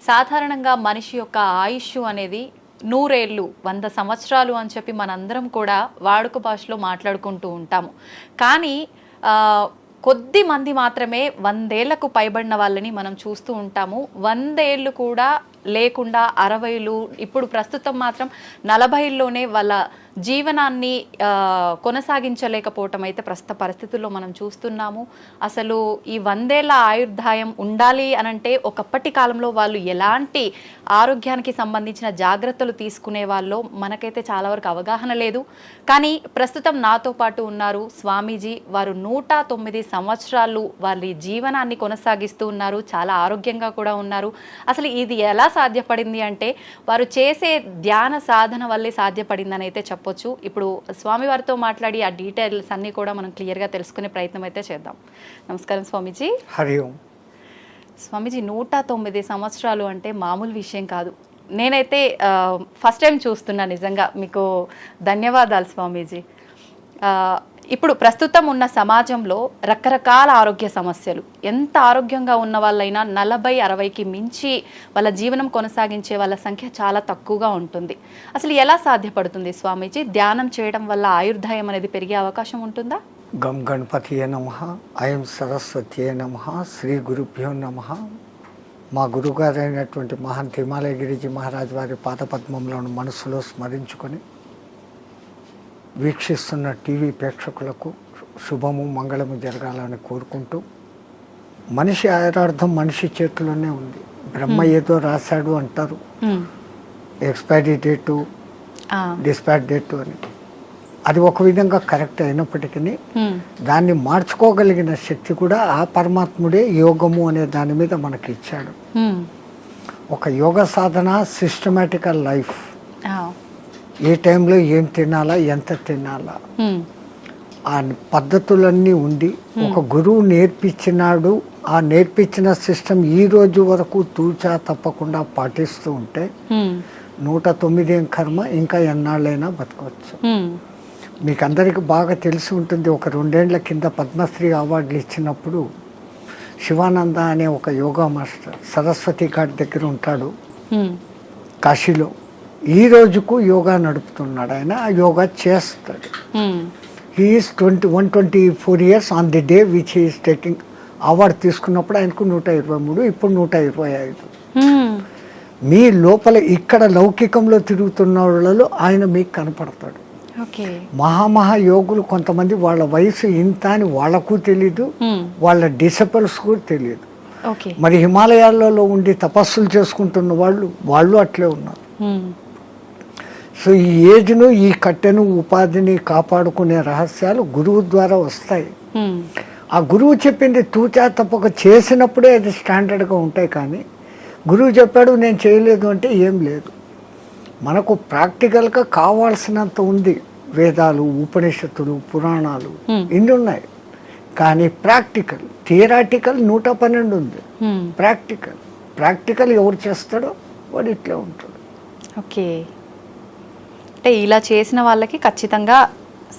సాధారణంగా మనిషి యొక్క ఆయుష్ అనేది 100 ఏళ్ళు 100 సంవత్సరాలు అని చెప్పి మనందరం కూడా వాడుక భాషలో మాట్లాడుకుంటూ ఉంటాము. కానీ కొద్ది మంది మాత్రమే 100 ఏళ్లకు పైబడిన వాళ్ళని మనం చూస్తూ ఉంటాము. 100 ఏళ్ళు కూడా లేకుండా 60లు, ఇప్పుడు ప్రస్తుతం మాత్రం 40లోనే వాళ్ళ జీవనాన్ని కొనసాగించలేకపోవటం అయితే ప్రస్తుత పరిస్థితుల్లో మనం చూస్తున్నాము. అసలు ఈ 100 ఏళ్ల ఆయుర్దాయం ఉండాలి అనంటే ఒకప్పటి కాలంలో వాళ్ళు ఎలాంటి ఆరోగ్యానికి సంబంధించిన జాగ్రత్తలు తీసుకునే వాళ్ళో మనకైతే చాలా వరకు అవగాహన లేదు. కానీ ప్రస్తుతం నాతో పాటు ఉన్నారు స్వామీజీ. వారు 109 సంవత్సరాలు వారి జీవనాన్ని కొనసాగిస్తూ ఉన్నారు. చాలా ఆరోగ్యంగా కూడా ఉన్నారు. అసలు ఇది ఎలా సాధ్యపడింది అంటే వారు చేసే ధ్యాన సాధన వల్లే సాధ్యపడిందని అయితే చెప్పొచ్చు. ఇప్పుడు స్వామివారితో మాట్లాడి ఆ డీటెయిల్స్ అన్నీ కూడా మనం క్లియర్గా తెలుసుకునే ప్రయత్నం అయితే చేద్దాం. నమస్కారం స్వామీజీ. హరి ఓం. స్వామీజీ 109 సంవత్సరాలు అంటే మామూలు విషయం కాదు. నేనైతే ఫస్ట్ టైం చూస్తున్నా. నిజంగా మీకు ధన్యవాదాలు స్వామీజీ. ఇప్పుడు ప్రస్తుతం ఉన్న సమాజంలో రకరకాల ఆరోగ్య సమస్యలు, ఎంత ఆరోగ్యంగా ఉన్న వాళ్ళైనా 40-60కి మించి వాళ్ళ జీవనం కొనసాగించే వాళ్ళ సంఖ్య చాలా తక్కువగా ఉంటుంది. అసలు ఎలా సాధ్యపడుతుంది స్వామీజీ? ధ్యానం చేయడం వల్ల ఆయుర్దాయం అనేది పెరిగే అవకాశం ఉంటుందా? గం గణపతియే నమః, అయం సరస్వతియే నమః, శ్రీ గురుభ్యో నమః. మా గురుగారైనటువంటి మహంత్ హిమాలయ గిరిజీ మహారాజ్ వారి పాదపద్మంలోని మనసులో స్మరించుకొని వీక్షిస్తున్న టీవీ ప్రేక్షకులకు శుభము మంగళము జరగాలని కోరుకుంటూ, మనిషి ఆయురార్థం మనిషి చేతిలోనే ఉంది. బ్రహ్మ ఏదో రాశాడు అంటారు, ఎక్స్పైరీ డేటు, డిస్పాచ్ డేటు అని. అది ఒక విధంగా కరెక్ట్ అయినప్పటికీ దాన్ని మార్చుకోగలిగిన శక్తి కూడా ఆ పరమాత్ముడే యోగము అనే దాని మీద మనకి ఇచ్చాడు. ఒక యోగ సాధన, సిస్టమేటికల్ లైఫ్, ఏ టైంలో ఏం తినాలా, ఎంత తినాలా, ఆ పద్ధతులన్నీ ఉండి ఒక గురువు నేర్పించినాడు. ఆ నేర్పించిన సిస్టమ్ ఈ రోజు వరకు తూచా తప్పకుండా పాటిస్తూ ఉంటే 109 కర్మ ఇంకా ఎన్నాళ్ళైనా బతకవచ్చు. మీకు అందరికీ బాగా తెలిసి ఉంటుంది, ఒక 2 ఏళ్ల కింద పద్మశ్రీ అవార్డులు ఇచ్చినప్పుడు శివానంద అనే ఒక యోగా మాస్టర్ సరస్వతి ఘాట్ దగ్గర ఉంటాడు కాశీలో. ఈ రోజుకు యోగా నడుపుతున్నాడు. ఆయన ఆ యోగా చేస్తాడు. He is 124 years on the day which he is taking award. తీసుకున్నప్పుడు ఆయనకు 123, ఇప్పుడు 125. మీ లోపల ఇక్కడ లౌకికంలో తిరుగుతున్న వాళ్ళలో ఆయన మీకు కనపడతాడు. మహామహా యోగులు కొంతమంది వాళ్ళ వయసు ఇంత అని వాళ్ళకు తెలీదు, వాళ్ళ డిసిపుల్స్ కూడా తెలియదు. మరి హిమాలయాలలో ఉండి తపస్సులు చేసుకుంటున్న వాళ్ళు అట్లే ఉన్నారు. సో ఈ ఏజ్ను, ఈ కట్టెను, ఉపాధిని కాపాడుకునే రహస్యాలు గురువు ద్వారా వస్తాయి. ఆ గురువు చెప్పింది తూచా తప్పక చేసినప్పుడే అది స్టాండర్డ్గా ఉంటాయి. కానీ గురువు చెప్పాడు నేను చేయలేదు అంటే ఏం లేదు. మనకు ప్రాక్టికల్గా కావాల్సినంత ఉంది. వేదాలు, ఉపనిషత్తులు, పురాణాలు ఇన్ని ఉన్నాయి. కానీ ప్రాక్టికల్, థియరాటికల్ 112 ఉంది. ప్రాక్టికల్ ఎవరు చేస్తాడో వాడు ఇట్లా ఉంటాడు. ఓకే, అంటే ఇలా చేసిన వాళ్ళకి ఖచ్చితంగా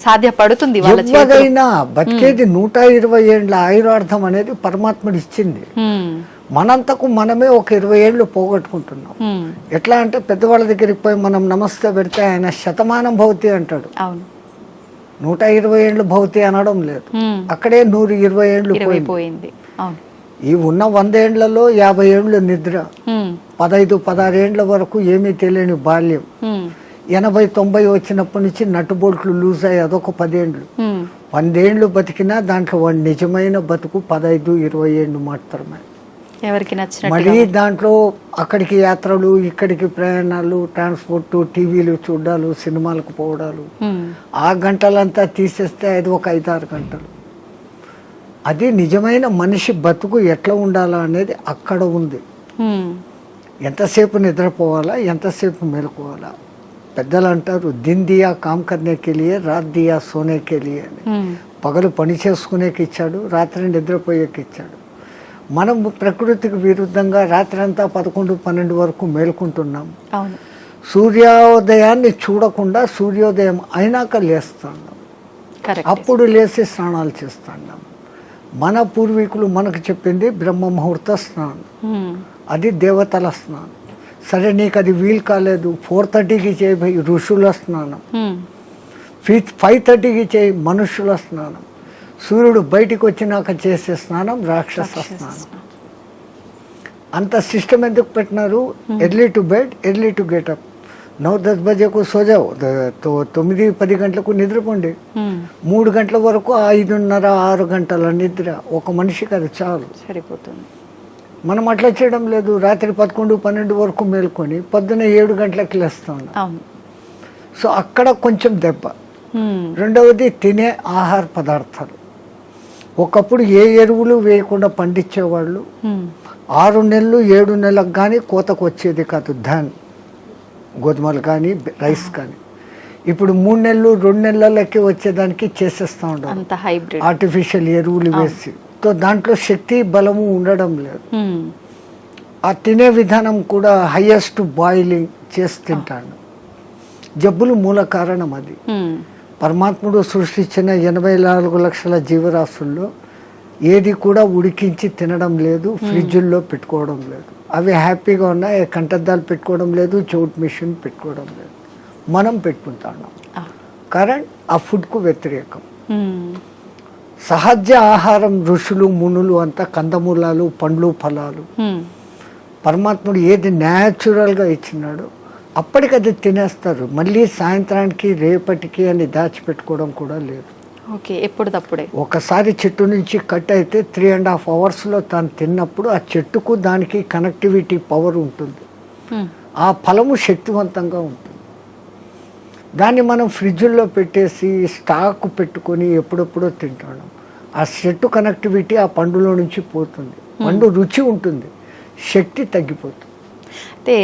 సాధ్యపడుతుంది. ఎవరైనా బతికేది 120 ఏళ్ళ ఆయురార్థం అనేది పరమాత్ముడు ఇచ్చింది. మనంతకు మనమే ఒక 20 ఏళ్ళు పోగొట్టుకుంటున్నాం. ఎట్లా అంటే పెద్దవాళ్ళ దగ్గరికి పోయి మనం నమస్తే పెడితే ఆయన శతమానం భవతి అంటాడు. 120 ఏళ్ళు భవతి అనడం లేదు. అక్కడే 120 ఏళ్ళు పోయింది. ఈ ఉన్న 100 ఏళ్లలో 50 ఏళ్ళు నిద్ర, 15-16 ఏళ్ల వరకు ఏమీ తెలియని బాల్యం, 80-90 వచ్చినప్పటి నుంచి నట్టుబోట్లు లూజ్ అయ్యి అదొక 10 ఏళ్ళు. 100 ఏళ్ళు బతికినా దాంట్లో వాడి నిజమైన బతుకు 15-20 ఏళ్ళు మాత్రమే. మళ్ళీ దాంట్లో అక్కడికి యాత్రలు, ఇక్కడికి ప్రయాణాలు, ట్రాన్స్పోర్ట్, టీవీలు చూడాలు, సినిమాలకు పోవడాలు, ఆ గంటలంతా తీసేస్తే అది ఒక 5-6 గంటలు. అది నిజమైన మనిషి బతుకు ఎట్లా ఉండాలా అనేది అక్కడ ఉంది. ఎంతసేపు నిద్రపోవాలా, ఎంతసేపు మేలుకోవాలా. పెద్దలు అంటారు దిన్ దియా కామ్ కర్నేకి లియే, రాత్ దియా సోనేకి లియే అని. పగలు పని చేసుకునేకి ఇచ్చాడు, రాత్రి నిద్రపోయేకి ఇచ్చాడు. మనం ప్రకృతికి విరుద్ధంగా రాత్రి అంతా 11-12 వరకు మేలుకుంటున్నాం. సూర్యోదయాన్ని చూడకుండా సూర్యోదయం అయినాక లేస్తున్నాం. అప్పుడు లేచి స్నానాలు చేస్తున్నాం. మన పూర్వీకులు మనకు చెప్పింది బ్రహ్మ ముహూర్త స్నానం, అది దేవతల స్నానం. సరే నీకు అది వీలు కాలేదు, 4:30కి చేయి ఋషుల స్నానం, 5:30కి చేయి మనుషుల స్నానం, సూర్యుడు బయటికి వచ్చినాక చేసే స్నానం రాక్షస స్నానం. అంత సిస్టమ్ ఎందుకు పెట్టినారు? Early to bed, early to get up. 9-10 బజేకు సోజావు, 9-10 గంటలకు నిద్రపోండి. 3 గంటల వరకు 5:30-6 గంటల నిద్ర ఒక మనిషికి అది చాలు, సరిపోతుంది. మనం అట్లా చేయడం లేదు. రాత్రి 11-12 వరకు మేల్కొని పొద్దున్న 7 గంటలకు లేస్తా ఉన్నాం. సో అక్కడ కొంచెం దెబ్బ. రెండవది తినే ఆహార పదార్థాలు. ఒకప్పుడు ఏ ఎరువులు వేయకుండా పండించేవాళ్ళు. 6 నెలలు 7 నెలలకు కానీ కోతకు వచ్చేది కాదు ధాన్, గోధుమలు కానీ రైస్ కానీ. ఇప్పుడు 3 నెలలు 2 నెలలకి వచ్చేదానికి చేసేస్తూ ఉంటారు ఆర్టిఫిషియల్ ఎరువులు వేసి. సో దాంట్లో శక్తి బలము ఉండడం లేదు. ఆ తినే విధానం కూడా హైయెస్ట్ బాయిలింగ్ చేసి తింటాడు. జబ్బులు మూల కారణం అది. పరమాత్ముడు సృష్టించిన 84 లక్షల జీవరాశుల్లో ఏది కూడా ఉడికించి తినడం లేదు, ఫ్రిడ్జుల్లో పెట్టుకోవడం లేదు. అవి హ్యాపీగా ఉన్నాయి, కంటద్దాలు పెట్టుకోవడం లేదు, చౌట్ మిషన్ పెట్టుకోవడం లేదు. మనం పెట్టుకుంటాం. కరెంట్ ఆ ఫుడ్కు వ్యతిరేకం. సహజ ఆహారం ఋషులు మునులు అంతా కందమూలాలు, పండ్లు, ఫలాలు. పరమాత్ముడు ఏది న్యాచురల్గా ఇచ్చినాడో అప్పటికది తినేస్తారు. మళ్ళీ సాయంత్రానికి రేపటికి అని దాచిపెట్టుకోవడం కూడా లేదు. ఓకే, ఎప్పుడు తప్పుడే. ఒకసారి చెట్టు నుంచి కట్ అయితే 3.5 అవర్స్లో తాను తిన్నప్పుడు ఆ చెట్టుకు దానికి కనెక్టివిటీ పవర్ ఉంటుంది. ఆ ఫలము శక్తివంతంగా ఉంటుంది. దాన్ని మనం ఫ్రిడ్జ్లో పెట్టేసి స్టాక్ పెట్టుకొని ఎప్పుడెప్పుడో తింటాం. ఆ చెట్టు కనెక్టివిటీ ఆ పండులో నుంచి పోతుంది. పండు రుచి ఉంటుంది, శక్తి తగ్గిపోతుంది. అయితే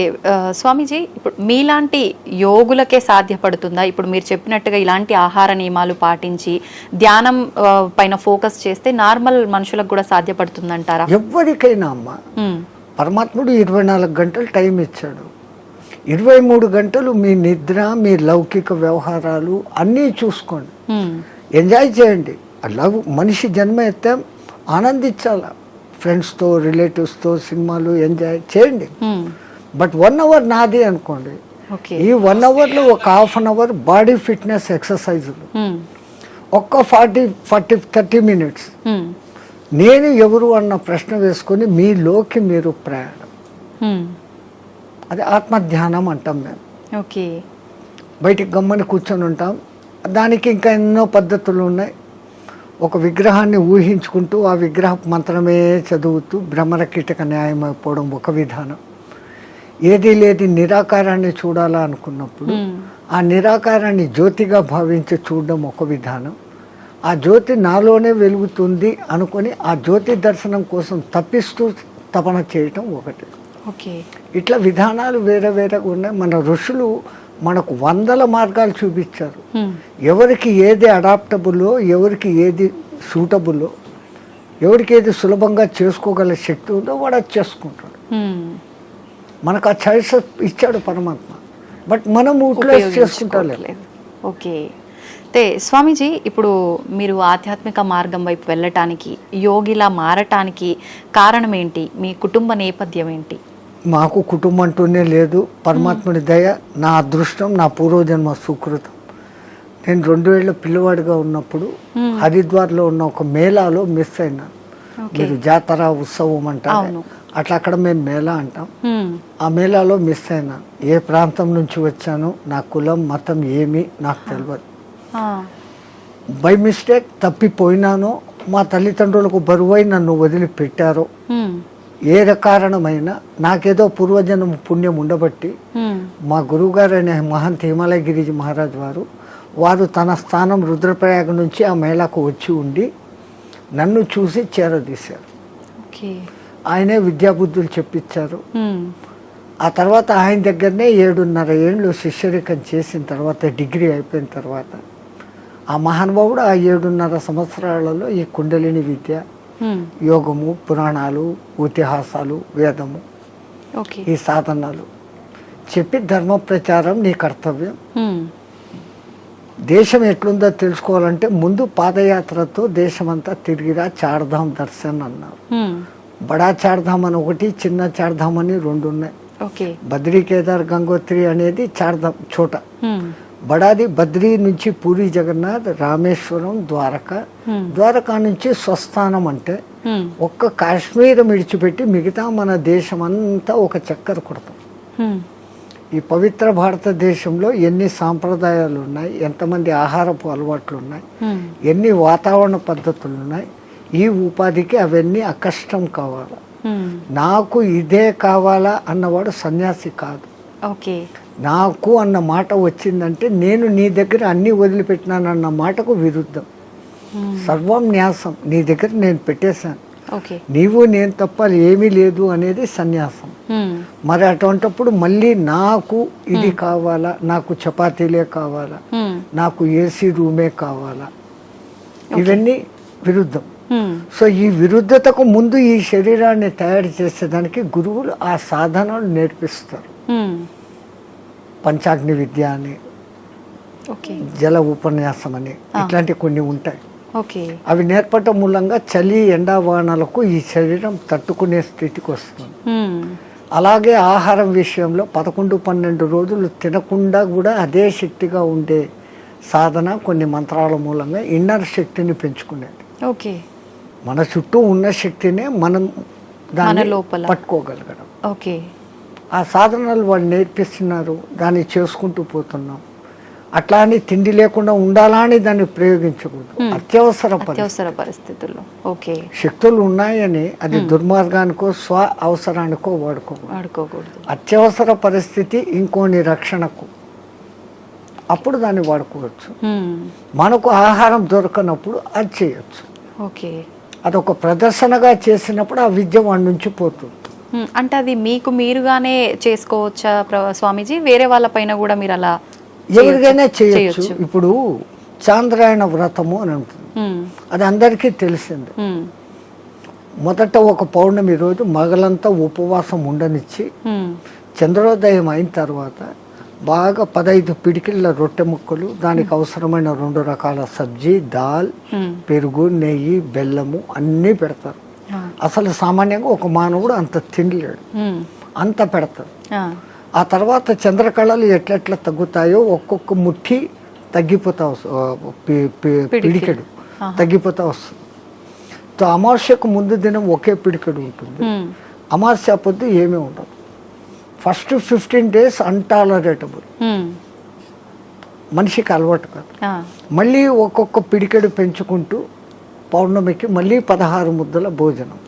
స్వామీజీ, ఇప్పుడు మీలాంటి యోగులకే సాధ్యపడుతుందా? ఇప్పుడు మీరు చెప్పినట్టుగా ఇలాంటి ఆహార నియమాలు పాటించి ధ్యానం పైన ఫోకస్ చేస్తే నార్మల్ మనుషులకు కూడా సాధ్యపడుతుందంటారా? ఎవరికైనా అమ్మ, పరమాత్ముడు 24 గంటలు టైం ఇచ్చాడు. 23 గంటలు మీ నిద్ర, మీ లౌకిక వ్యవహారాలు అన్నీ చూసుకోండి, ఎంజాయ్ చేయండి. అలా మనిషి జన్మ ఎత్తే ఆనందించాల. ఫ్రెండ్స్తో, రిలేటివ్స్తో సినిమాలు ఎంజాయ్ చేయండి. బట్ 1 అవర్ నాది అనుకోండి. ఈ 1 అవర్లో ఒక ½ అవర్ బాడీ ఫిట్నెస్ ఎక్సర్సైజులు, ఒక్క 40-30 మినిట్స్ నేను ఎవరు అన్న ప్రశ్న వేసుకొని మీలోకి మీరు ప్రయాణం. అది ఆత్మధ్యానం అంటాం మేము. ఓకే, బయటికి గమ్మని కూర్చొని ఉంటాం. దానికి ఇంకా ఎన్నో పద్ధతులు ఉన్నాయి. ఒక విగ్రహాన్ని ఊహించుకుంటూ ఆ విగ్రహ మంత్రమే చదువుతూ భ్రమర కీటక న్యాయం అయిపోవడం ఒక విధానం. ఏది లేది నిరాకారాన్ని చూడాలా అనుకున్నప్పుడు ఆ నిరాకారాన్ని జ్యోతిగా భావించి చూడడం ఒక విధానం. ఆ జ్యోతి నాలోనే వెలుగుతుంది అనుకొని ఆ జ్యోతి దర్శనం కోసం తప్పిస్తూ తపన చేయటం ఒకటి. ఓకే, ఇట్లా విధానాలు వేరే వేరేగా ఉన్నాయి. మన ఋషులు మనకు 100 మార్గాలు చూపించారు. ఎవరికి ఏది అడాప్టబుల్లో, ఎవరికి ఏది సూటబుల్లో, ఎవరికి ఏది సులభంగా చేసుకోగల శక్తి ఉందో వాడు అది చేసుకుంటాడు. మనకు ఆ చాయిస్ ఇచ్చాడు పరమాత్మ. బట్ మనం యూటిలైజ్ చేసుకుంటలేదు. ఓకే, అయితే స్వామీజీ, ఇప్పుడు మీరు ఆధ్యాత్మిక మార్గం వైపు వెళ్ళటానికి, యోగిలా మారటానికి కారణం ఏంటి? మీ కుటుంబ నేపథ్యం ఏంటి? మాకు కుటుంబం అంటూనే లేదు. పరమాత్ముడి దయ, నా అదృష్టం, నా పూర్వజన్మ సుకృతం. నేను 2 ఏళ్ళ పిల్లవాడిగా ఉన్నప్పుడు హరిద్వార్లో ఉన్న ఒక మేళాలో మిస్ అయినాను. మీరు జాతర ఉత్సవం అంటారు, అట్లా అక్కడ మేము మేళా అంటాం. ఆ మేళాలో మిస్ అయినాను. ఏ ప్రాంతం నుంచి వచ్చాను, నా కులం మతం ఏమి నాకు తెలియదు. బై మిస్టేక్ తప్పిపోయినానో, మా తల్లిదండ్రులకు బరువై నన్ను వదిలిపెట్టారో, ఏ కారణమైనా నాకేదో పూర్వజన్మ పుణ్యం ఉండబట్టి మా గురువుగారు అనే మహంత్ హిమాలయగిరి మహారాజ్ వారు తన స్థానం రుద్రప్రయాగ నుంచి ఆ మేళాకు వచ్చి ఉండి నన్ను చూసి చేరదీశారు. ఆయనే విద్యాబుద్ధులు చెప్పించారు. ఆ తర్వాత ఆయన దగ్గరనే 7.5 ఏళ్ళు శిష్యరికం చేసిన తర్వాత, డిగ్రీ అయిపోయిన తర్వాత ఆ మహానుభావుడు ఆ 7.5 సంవత్సరాలలో ఈ కుండలిని విద్య, యోగము, పురాణాలు, ఇతిహాసాలు, వేదము, ఈ సాధనాలు చెప్పి ధర్మ ప్రచారం నీ కర్తవ్యం, దేశం ఎట్లుందో తెలుసుకోవాలంటే ముందు పాదయాత్రతో దేశమంతా తిరిగిరా చార్ధామ్ దర్శన్ అన్నారు. బడా చార్ధామ్ అని ఒకటి, చిన్న చార్ధామ్ అని రెండు ఉన్నాయి. ఓకే. బద్రీ, కేదార్, గంగోత్రి అనేది చార్ధామ్ చోట. బడాది బద్రీ నుంచి పూరి జగన్నాథ్, రామేశ్వరం, ద్వారకా నుంచి స్వస్థానం. అంటే ఒక్క కాశ్మీర్ విడిచిపెట్టి మిగతా మన దేశం అంతా ఒక చక్కర కొడతాం. ఈ పవిత్ర భారతదేశంలో ఎన్ని సాంప్రదాయాలు ఉన్నాయి, ఎంతమంది ఆహారపు అలవాట్లు ఉన్నాయి, ఎన్ని వాతావరణ పద్ధతులు ఉన్నాయి. ఈ ఉపాధికి అవన్నీ అకష్టం కావాలా. నాకు ఇదే కావాలా అన్నవాడు సన్యాసి కాదు. ఓకే. నాకు అన్న మాట వచ్చిందంటే నేను నీ దగ్గర అన్ని వదిలిపెట్టినానన్న మాటకు విరుద్ధం. సర్వం న్యాసం, నీ దగ్గర నేను పెట్టేశాను, నీవు నేను తప్ప ఏమీ లేదు అనేది సన్యాసం. మరి అటువంటిప్పుడు మళ్ళీ నాకు ఇది కావాలా, నాకు చపాతీలే కావాలా, నాకు ఏసీ రూమే కావాలా, ఇవన్నీ విరుద్ధం. సో ఈ విరుద్ధతకు ముందు ఈ శరీరాన్ని తయారు చేసేదానికి గురువులు ఆ సాధనలు నేర్పిస్తారు. పంచాగ్ని విద్య అని, జల ఉపన్యాసం అని, ఇట్లాంటి కొన్ని ఉంటాయి. అవి నేర్పటం మూలంగా చలి ఎండావానాలకు ఈ శరీరం తట్టుకునే స్థితికి వస్తుంది. అలాగే ఆహారం విషయంలో 11-12 రోజులు తినకుండా కూడా అదే శక్తిగా ఉండే సాధన కొన్ని మంత్రాల మూలంగా ఇన్నర్ శక్తిని పెంచుకునేది. ఓకే. మన చుట్టూ ఉన్న శక్తినే మనం దాన్ని పట్టుకోగలగడం. ఓకే. ఆ సాధనలు వాళ్ళు నేర్పిస్తున్నారు, దాన్ని చేసుకుంటూ పోతున్నాం. అట్లా అని తిండి లేకుండా ఉండాలా అని దాన్ని ప్రయోగించకూడదు. అత్యవసర పరిస్థితుల్లో ఓకే శక్తులు ఉన్నాయని అది దుర్మార్గానికో స్వ అవసరానికో వాడుకోకూడదు. అత్యవసర పరిస్థితి ఇంకోని రక్షణకు, అప్పుడు దాన్ని వాడుకోవచ్చు. మనకు ఆహారం దొరకనప్పుడు అది చేయొచ్చు. ఓకే. అదొక ప్రదర్శనగా చేసినప్పుడు ఆ విద్య వాడి నుంచి పోతుంది. అంటే అది మీకు మీరుగానే చేసుకోవచ్చా స్వామీజీ? వేరే వాళ్ళ పైన కూడా మీరు అలా ఎవరికైనా చేయొచ్చు. ఇప్పుడు చాంద్రాయణ వ్రతము అని ఉంటుంది, అది అందరికీ తెలిసింది. మొదట ఒక పౌర్ణమి రోజు మగలంతా ఉపవాసం ఉండనిచ్చి చంద్రోదయం అయిన తర్వాత బాగా 15 పిడికిళ్ళ రొట్టె ముక్కలు, దానికి అవసరమైన 2 రకాల సబ్జీ, దాల్, పెరుగు, నెయ్యి, బెల్లము అన్నీ పెడతారు. అసలు సామాన్యంగా ఒక మానవుడు అంత తినలేడు, అంత పెడతారు. ఆ తర్వాత చంద్రకళలు ఎట్లెట్లా తగ్గుతాయో ఒక్కొక్క ముఠి తగ్గిపోతా పిడికెడు తగ్గిపోతా వస్తుంది. అమావాస్యకు ముందు దినం ఒకే పిడికెడు ఉంటుంది, అమావాస్య పొద్దు ఏమీ ఉండదు. ఫస్ట్ 15 days అన్టాలరేటబుల్, మనిషికి అలవాటు కాదు. మళ్ళీ ఒక్కొక్క పిడికెడు పెంచుకుంటూ పౌర్ణమికి మళ్ళీ 16 ముద్దల భోజనం,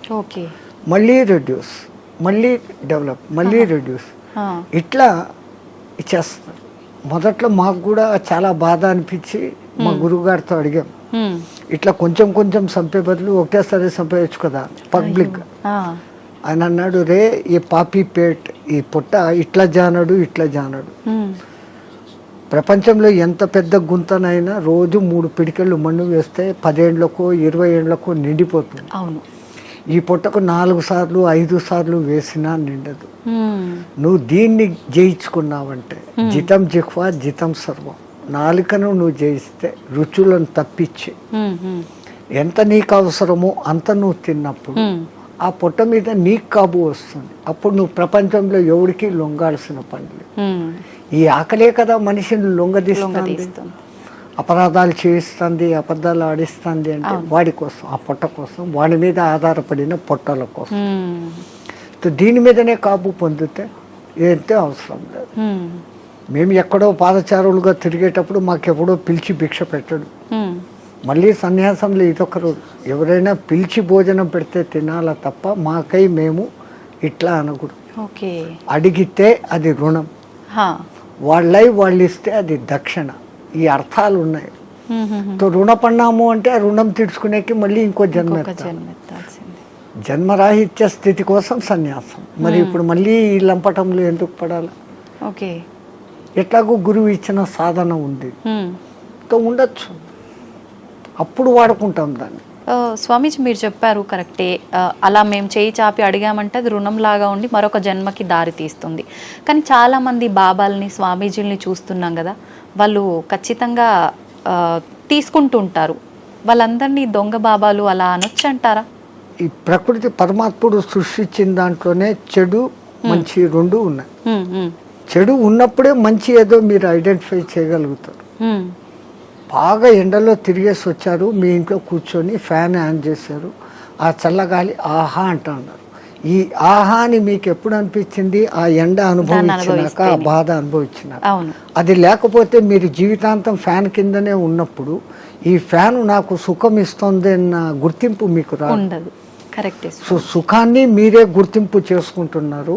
మళ్ళీ రెడ్యూస్, మళ్ళీ డెవలప్, మళ్ళీ రెడ్యూస్, ఇట్లా చేస్తారు. మొదట్లో మాకు కూడా చాలా బాధ అనిపించి మా గురువు గారితో అడిగాం, ఇట్లా కొంచెం కొంచెం చంపే బదులు ఒకటేసారి చంపేయచ్చు కదా పబ్లిక్. ఆయన అన్నాడు, రే ఈ పాపీ పేట్, ఈ పొట్ట ఇట్లా జానడు ఇట్లా జానడు. ప్రపంచంలో ఎంత పెద్ద గుంతనైనా రోజు 3 పిడికెళ్ళు మన్ను వేస్తే 10 ఏళ్లకో 20 ఏళ్లకో నిండిపోతుంది. అవును. ఈ పొట్టకు 4 సార్లు 5 సార్లు వేసినా నిండదు. నువ్వు దీన్ని జయించుకున్నావంటే జితం జిహ్వా జితం సర్వం, నాలుకను నువ్వు జయిస్తే రుచులను తప్పించి ఎంత నీకు అవసరమో అంత నువ్వు తిన్నప్పుడు ఆ పొట్ట మీద నీకు కాబు వస్తుంది. అప్పుడు నువ్వు ప్రపంచంలో ఎవరికి లొంగాల్సిన పని లేదు. ఈ ఆకలే కదా మనిషిని లొంగదీస్తుంది, అపరాధాలు చేయిస్తుంది, అబద్ధాలు ఆడిస్తుంది. అంటే వాడి కోసం, ఆ పొట్ట కోసం, వాడి మీద ఆధారపడిన పొట్టల కోసం. దీని మీదనే కాపు పొందితే ఏంటో అవసరం లేదు. మేము ఎక్కడో పాదచారులుగా తిరిగేటప్పుడు మాకెప్పుడో పిలిచి భిక్ష పెట్టడు. మళ్ళీ సన్యాసంలో ఇదొక రోజు, ఎవరైనా పిలిచి భోజనం పెడితే తినాలా తప్ప మాకై మేము ఇట్లా అనకూడదు. అడిగితే అది రుణం, వాళ్ళై వాళ్ళు ఇస్తే అది దక్షిణ. ఈ అర్థాలు ఉన్నాయి. రుణపడినాము అంటే ఆ రుణం తీర్చుకునేకి మళ్ళీ ఇంకో జన్మ, జన్మరాహిత్య స్థితి కోసం సన్యాసం. మరి ఇప్పుడు మళ్ళీ ఈ లంపటంలో ఎందుకు పడాలి? ఎట్లాగో గురువు ఇచ్చిన సాధన ఉంది, ఉండొచ్చు, అప్పుడు వాడుకుంటాం దాన్ని. స్వామీజీ మీరు చెప్పారు కరెక్టే, అలా మేము చేయి చాపి అడిగామంటే అది రుణంలాగా ఉండి మరొక జన్మకి దారి తీస్తుంది. కానీ చాలామంది బాబాల్ని స్వామీజీల్ని చూస్తున్నాం కదా, వాళ్ళు ఖచ్చితంగా ఆ, తీసుకుంటూ ఉంటారు. వాళ్ళందరినీ దొంగ బాబాలు అలా అనొచ్చు అంటారా? ఈ ప్రకృతి పరమాత్ముడు సృష్టించిన దాంట్లోనే చెడు మంచి రెండు ఉన్నాయి. ఉమ్, ఉమ్, చెడు ఉన్నప్పుడే మంచి ఏదో మీరు ఐడెంటిఫై చేయగలుగుతారు. ఉమ్, బాగా ఎండలో తిరిగేసి వచ్చారు, మీ ఇంట్లో కూర్చొని ఫ్యాన్ ఆన్ చేశారు, ఆ చల్లగాలి ఆహా అంటున్నారు. ఈ ఆహా అని మీకు ఎప్పుడు అనిపించింది? ఆ ఎండ అనుభవించినాక, ఆ బాధ అనుభవించినాక. అవును. అది లేకపోతే మీరు జీవితాంతం ఫ్యాన్ కిందనే ఉన్నప్పుడు ఈ ఫ్యాన్ నాకు సుఖం ఇస్తుంది అన్న గుర్తింపు మీకు రాదు. ఉండదు. కరెక్ట్. సో సుఖాన్ని మీరే గుర్తింపు చేసుకుంటున్నారు.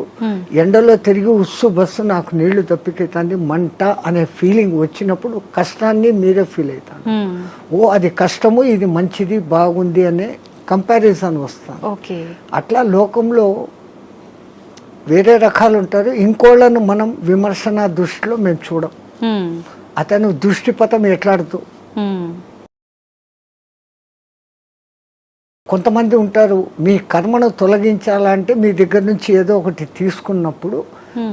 ఎండలో తిరిగి ఉస్సు బస్సు నాకు నీళ్లు తప్పికెత్తంది మంట అనే ఫీలింగ్ వచ్చినప్పుడు కష్టాన్ని మీరే ఫీల్ అవుతారు. ఓ అది కష్టము, ఇది మంచిది, బాగుంది అనే కంపారిజన్ వస్తాను. ఓకే. అట్లా లోకంలో వేరే రకాలు ఉంటారు. ఇంకోళ్ళను మనం విమర్శన దృష్టిలో మేము చూడం. అతను దృష్టిపథం ఎట్లాడుతూ కొంతమంది ఉంటారు, మీ కర్మను తొలగించాలంటే మీ దగ్గర నుంచి ఏదో ఒకటి తీసుకున్నప్పుడు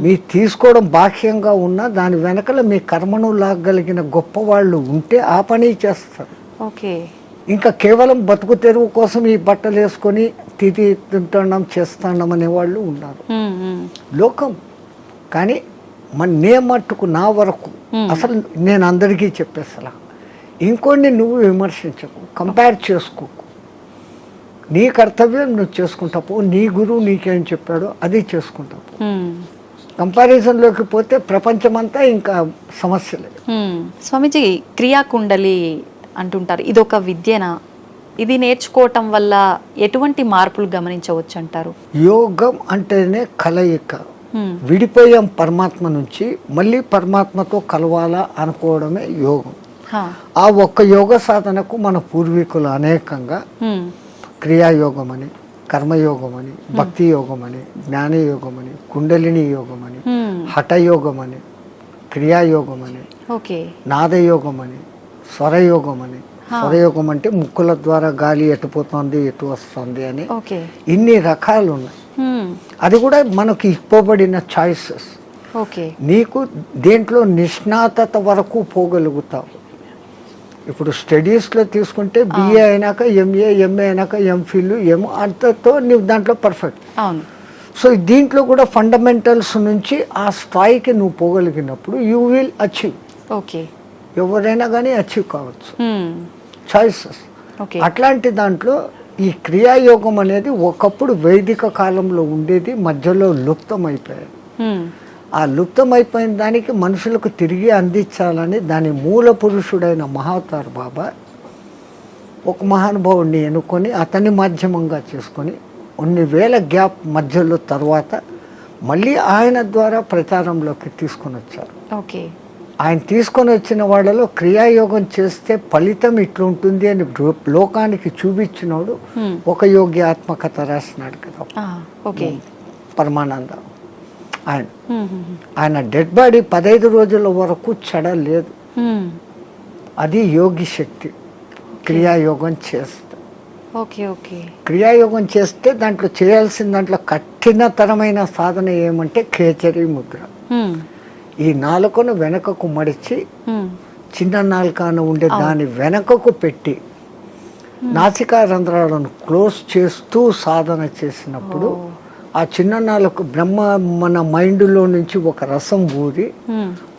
మీ తీసుకోవడం బాహ్యంగా ఉన్నా దాని వెనకల మీ కర్మను లాగలిగిన గొప్ప వాళ్ళు ఉంటే ఆ పని చేస్తారు. ఓకే. ఇంకా కేవలం బతుకు తెరువు కోసం ఈ బట్టలు వేసుకొని తింటున్నాం చేస్తున్నాం అనే వాళ్ళు ఉన్నారు లోకం. కానీ నే మట్టుకు నా వరకు అసలు నేను అందరికీ చెప్పేసలా, ఇంకొన్ని నువ్వు విమర్శించకు, కంపేర్ చేసుకోకు. నీ కర్తవ్యం నువ్వు చేసుకుంటావు, నీ గురువు నీకేం చెప్పాడో అది చేసుకుంటావు. కంపారిజన్లోకి పోతే ప్రపంచమంతా ఇంకా సమస్యలే. స్వామీజీ, క్రియాకుండలి అంటుంటారు, ఇది ఒక విద్యనా? ఇది నేర్చుకోవటం వల్ల ఎటువంటి మార్పులు గమనించవచ్చు అంటారు? యోగం అంటేనే కలయిక. విడిపోయాం పరమాత్మ నుంచి, మళ్ళీ పరమాత్మతో కలవాలా అనుకోవడమే యోగం. ఆ ఒక్క యోగ సాధనకు మన పూర్వీకులు అనేకంగా క్రియాయోగం అని, కర్మయోగం అని, భక్తి యోగం అని, జ్ఞానయోగం అని, కుండలిని యోగం అని, హఠయోగం అని, క్రియాయోగం అని, నాదయోగం అని, స్వరయోగం అని. స్వరయోగం అంటే ముక్కుల ద్వారా గాలి ఎటుపోతుంది ఎటు వస్తుంది అని ఇన్ని రకాలు ఉన్నాయి. అది కూడా మనకు ఇవ్వబడిన చాయిసెస్. నీకు దేంట్లో నిష్ణాతత వరకు పోగలుగుతావు. ఇప్పుడు స్టడీస్లో తీసుకుంటే బిఏ అయినాక ఎంఏ, ఎంఏ అయినాక ఎంఫిల్, అంతతో నువ్వు దాంట్లో పర్ఫెక్ట్. సో దీంట్లో కూడా ఫండమెంటల్స్ నుంచి ఆ స్థాయికి నువ్వు పోగలిగినప్పుడు యూ విల్ అచీవ్. ఎవరైనా కానీ అచీవ్ కావచ్చు. చాయిసెస్. అట్లాంటి దాంట్లో ఈ క్రియాయోగం అనేది ఒకప్పుడు వైదిక కాలంలో ఉండేది, మధ్యలో లుప్తం అయిపోయాయి. ఆ లుప్తమైపోయిన దానికి మనుషులకు తిరిగి అందించాలని దాని మూల పురుషుడైన మహావతార్ బాబా ఒక మహానుభావుడిని ఎన్నుకొని అతన్ని మాధ్యమంగా చేసుకొని కొన్ని వేల గ్యాప్ మధ్యలో తర్వాత మళ్ళీ ఆయన ద్వారా ప్రచారంలోకి తీసుకొని వచ్చారు. ఆయన తీసుకొని వచ్చిన వాళ్ళలో క్రియాయోగం చేస్తే ఫలితం ఇట్లుంటుంది అని లోకానికి చూపించినోడు ఒక యోగి ఆత్మకథ రాసినాడు కదా పరమానంద. ఆయన డెడ్ బాడీ 15 రోజుల వరకు చెడలేదు. అది యోగి శక్తి. క్రియాయోగం చేస్తే క్రియాయోగం చేస్తే దాంట్లో చేయాల్సిన దాంట్లో కఠినతరమైన సాధన ఏమంటే ఖేచరీ ముద్ర. ఈ నాలుకను వెనకకు మడిచి చిన్న నాలుకను ఉండే దాని వెనకకు పెట్టి నాసికా రంధ్రాలను క్లోజ్ చేస్తూ సాధన చేసినప్పుడు ఆ చిన్న నాలుక బ్రహ్మ మన మైండ్లో నుంచి ఒక రసం ఊరి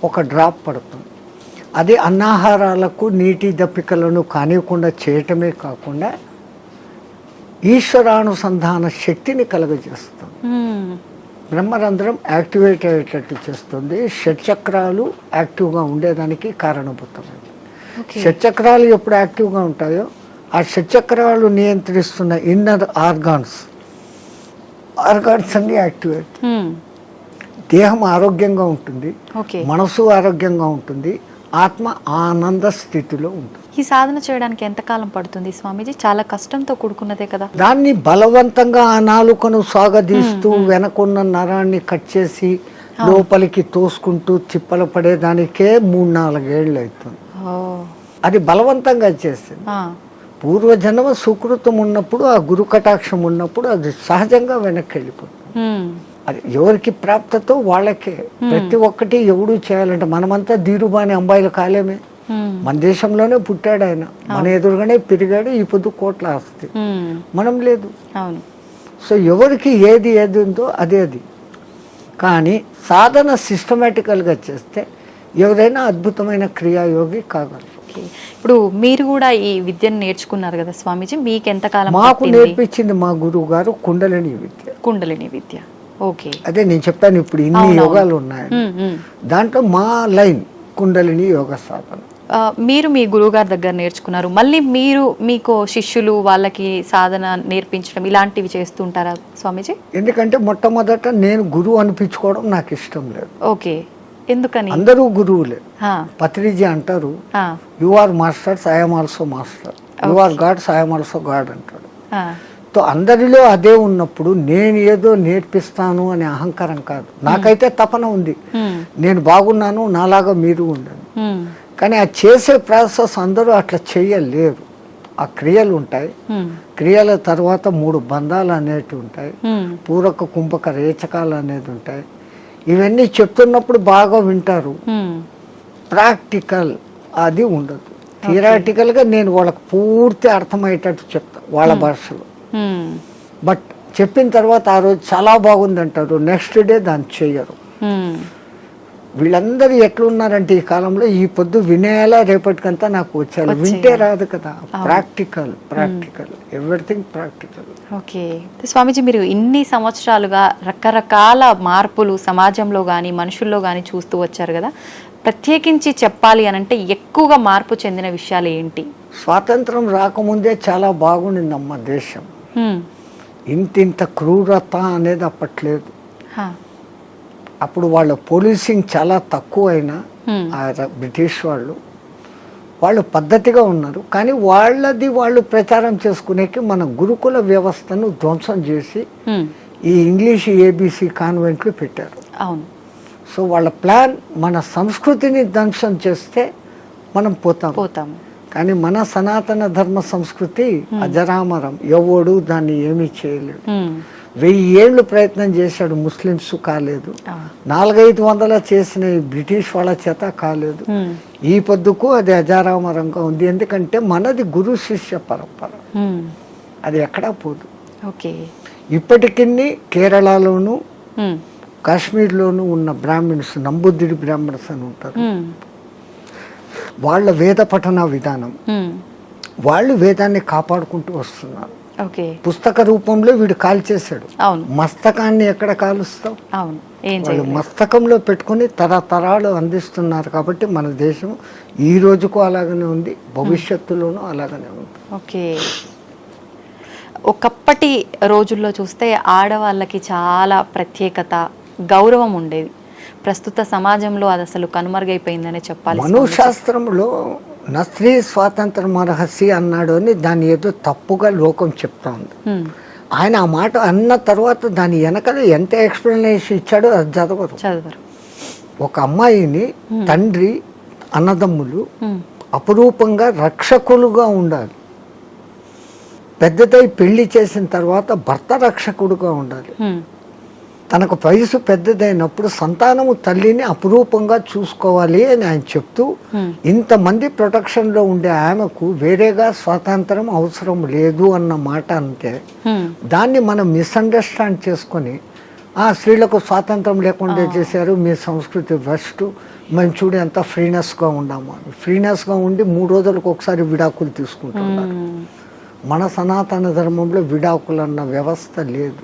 ఒక డ్రాప్ పడుతుంది. అది అన్నాహారాలకు నీటి దప్పికలను కానివ్వకుండా చేయటమే కాకుండా ఈశ్వరానుసంధాన శక్తిని కలుగజేస్తుంది. బ్రహ్మరంధ్రం యాక్టివేట్ అయ్యేటట్టు చేస్తుంది. షట్చక్రాలు యాక్టివ్గా ఉండేదానికి కారణభూతమైంది. షట్చక్రాలు ఎప్పుడు యాక్టివ్గా ఉంటాయో ఆ షట్చక్రాలు నియంత్రిస్తున్న ఇన్నర్ ఆర్గాన్స్ అన్ని యాక్టివేట్. దేహం ఆరోగ్యంగా ఉంటుంది, మనసు ఆరోగ్యంగా ఉంటుంది, ఆత్మ ఆనంద స్థితిలో ఉంటుంది. ఈ సాధన చేయడానికి ఎంతకాలం పడుతుంది స్వామీజీ? చాలా కష్టంతో కూడుకున్నదే కదా. దాన్ని బలవంతంగా ఆ నాలుకను సాగదీస్తూ వెనకున్న నరాన్ని కట్ చేసి లోపలికి తోసుకుంటూ తిప్పలు పడేదానికే 3-4 ఏళ్ళు అవుతుంది. అది బలవంతంగా చేసింది. పూర్వజన్మ సుకృతం ఉన్నప్పుడు, ఆ గురు కటాక్షం ఉన్నప్పుడు అది సహజంగా వెనక్కి వెళ్ళిపోతుంది. అది ఎవరికి ప్రాప్తతో వాళ్ళకే. ప్రతి ఒక్కటి ఎవడు చేయాలంటే మనమంతా ధీరుబాని అంబాయిలు కాలేమే. మన దేశంలోనే పుట్టాడు ఆయన, మన ఎదురుగానే పెరిగాడు, ఈ పొద్దు కోట్ల ఆస్తి. మనం లేదు. సో ఎవరికి ఏది ఏది ఉందో అదే అది. కానీ సాధన సిస్టమేటికల్గా చేస్తే ఎవరైనా అద్భుతమైన క్రియాయోగి కాగలరు. ఇప్పుడు మీరు కూడా ఈ విద్యను నేర్చుకున్నారు కదా స్వామీజీ, మీకు ఎంతకాలం? మాకు నేర్పించింది మా గురువు గారు కుండలిని విద్య. కుండలిని విద్య, ఓకే. అదే నేను చెప్పాను ఇప్పుడు ఇన్ని యోగాలు ఉన్నాయి, దాంట్లో మా లైన్ కుండలిని యోగ సాధన. మీరు మీ గురువుగారి దగ్గర నేర్చుకున్నారు, మళ్ళీ మీరు మీకు శిష్యులు వాళ్ళకి సాధన నేర్పించడం ఇలాంటివి చేస్తుంటారా స్వామీజీ? ఎందుకంటే మొట్టమొదట నేను గురువు అనిపించుకోవడం నాకు ఇష్టం లేదు. ఓకే, ఎందుకని? అందరూ గురువులే. పత్రిజీ అంటారు, you are masters, I'm also master, you are gods, I'm also god అంటాడు. సో అందరిలో అదే ఉన్నప్పుడు నేను ఏదో నేర్పిస్తాను అనే అహంకారం కాదు. నాకైతే తపన ఉంది, నేను బాగున్నాను, నాలాగా మీరు ఉండండి. కానీ ఆ చేసే ప్రాసెస్ అందరూ అట్లా చేయలేరు. ఆ క్రియలు ఉంటాయి, క్రియల తర్వాత 3 బంధాలు అనేవి ఉంటాయి, పూరక కుంభక రేచకాలు అనేది ఉంటాయి. ఇవన్నీ చెప్తున్నప్పుడు బాగా వింటారు, ప్రాక్టికల్ అది ఉండదు. థియరాటికల్గా నేను వాళ్ళకి పూర్తి అర్థమయ్యేటట్టు చెప్తాను వాళ్ళ భాషలో. బట్ చెప్పిన తర్వాత ఆ రోజు చాలా బాగుంది అంటారు, నెక్స్ట్ డే దాన్ని చెయ్యరు. వీళ్ళందరూ ఎట్లున్నారంటే ఈ కాలంలో ఈ పొద్దు వినేయాలా రేపటికంతా నాకు వచ్చేయాలి, వింటే రాదు కదా. Practical everything practical. ఓకే స్వామీజీ, మీరు ఇన్ని సంవత్సరాలుగా రకరకాల మార్పులు సమాజంలో కానీ మనుషుల్లో కానీ చూస్తూ వచ్చారు కదా, ప్రత్యేకించి చెప్పాలి అని అంటే ఎక్కువగా మార్పు చెందిన విషయాలు ఏంటి? స్వాతంత్రం రాకముందే చాలా బాగుండిందమ్మ దేశం. ఇంత క్రూరత అనేది అప్పట్లేదు. అప్పుడు వాళ్ళ పోలీసింగ్ చాలా తక్కువైనా బ్రిటిష్ వాళ్ళు పద్ధతిగా ఉన్నారు. కానీ వాళ్ళది వాళ్ళు ప్రచారం చేసుకునేకి మన గురుకుల వ్యవస్థను ధ్వంసం చేసి ఈ ఇంగ్లీష్ ఏబిసి కాన్వెంట్లు పెట్టారు. అవును. సో వాళ్ళ ప్లాన్ మన సంస్కృతిని ధ్వంసం చేస్తే మనం పోతాము. కానీ మన సనాతన ధర్మ సంస్కృతి అజరామరం, ఎవడు దాన్ని ఏమీ చేయలేడు. 1000 ఏళ్ళు ప్రయత్నం చేశాడు, ముస్లిమ్స్ కాలేదు. 400-500 చేసిన బ్రిటిష్ వాళ్ళ చేత కాలేదు. ఈ పొద్దుకు అది అజరామరంగా ఉంది. ఎందుకంటే మనది గురు శిష్య పరంపర, అది ఎక్కడా పోదు. ఇప్పటికీ కేరళలోను కాశ్మీర్లోను ఉన్న బ్రాహ్మిన్స్, నంబుద్దిడి బ్రాహ్మణ్స్ అని ఉంటారు. వాళ్ళ వేద పఠన విధానం, వాళ్ళు వేదాన్ని కాపాడుకుంటూ వస్తున్నారు. పుస్తక రూపంలో వీడు కాల్చేశాడు, మస్తకాన్ని ఎక్కడ కాలుస్తావు? వాళ్ళు మస్తకంలో పెట్టుకుని తరతరాలు అందిస్తున్నారు. కాబట్టి మన దేశం ఈ రోజుకు అలాగనే ఉంది, భవిష్యత్తులోనూ అలాగనే ఉంది. ఓకే. ఒకప్పటి రోజుల్లో చూస్తే ఆడవాళ్ళకి చాలా ప్రత్యేకత, గౌరవం ఉండేది. ప్రస్తుత సమాజంలో అది అసలు కనుమరుగైపోయిందనే చెప్పాలి. మనుశాస్త్రంలో నా స్త్రీ స్వాతంత్రం రహస్య అన్నాడు అని దాన్ని ఏదో తప్పుగా లోకం చెప్తా ఉంది. ఆయన ఆ మాట అన్న తర్వాత దాని వెనకాల ఎంత ఎక్స్ప్లెనేషన్ ఇచ్చాడో అది చదవరు. ఒక అమ్మాయిని తండ్రి అన్నదమ్ములు అపురూపంగా రక్షకులుగా ఉండాలి. పెద్దదై పెళ్లి చేసిన తర్వాత భర్త రక్షకుడుగా ఉండాలి. తనకు వయసు పెద్దదైనప్పుడు సంతానము తల్లిని అపురూపంగా చూసుకోవాలి అని ఆయన చెప్తూ, ఇంతమంది ప్రొటెక్షన్లో ఉండే ఆమెకు వేరేగా స్వాతంత్రం అవసరం లేదు అన్న మాట అంటే దాన్ని మనం మిస్అండర్స్టాండ్ చేసుకొని స్త్రీలకు స్వాతంత్రం లేకుండా చేశారు, మీ సంస్కృతి ఫస్ట్, మేము చూడు ఎంత ఫ్రీనెస్గా ఉన్నాము. ఫ్రీనెస్గా ఉండి 3 రోజులకు ఒకసారి విడాకులు తీసుకుంటున్నారు. మన సనాతన ధర్మంలో విడాకులు అన్న వ్యవస్థ లేదు.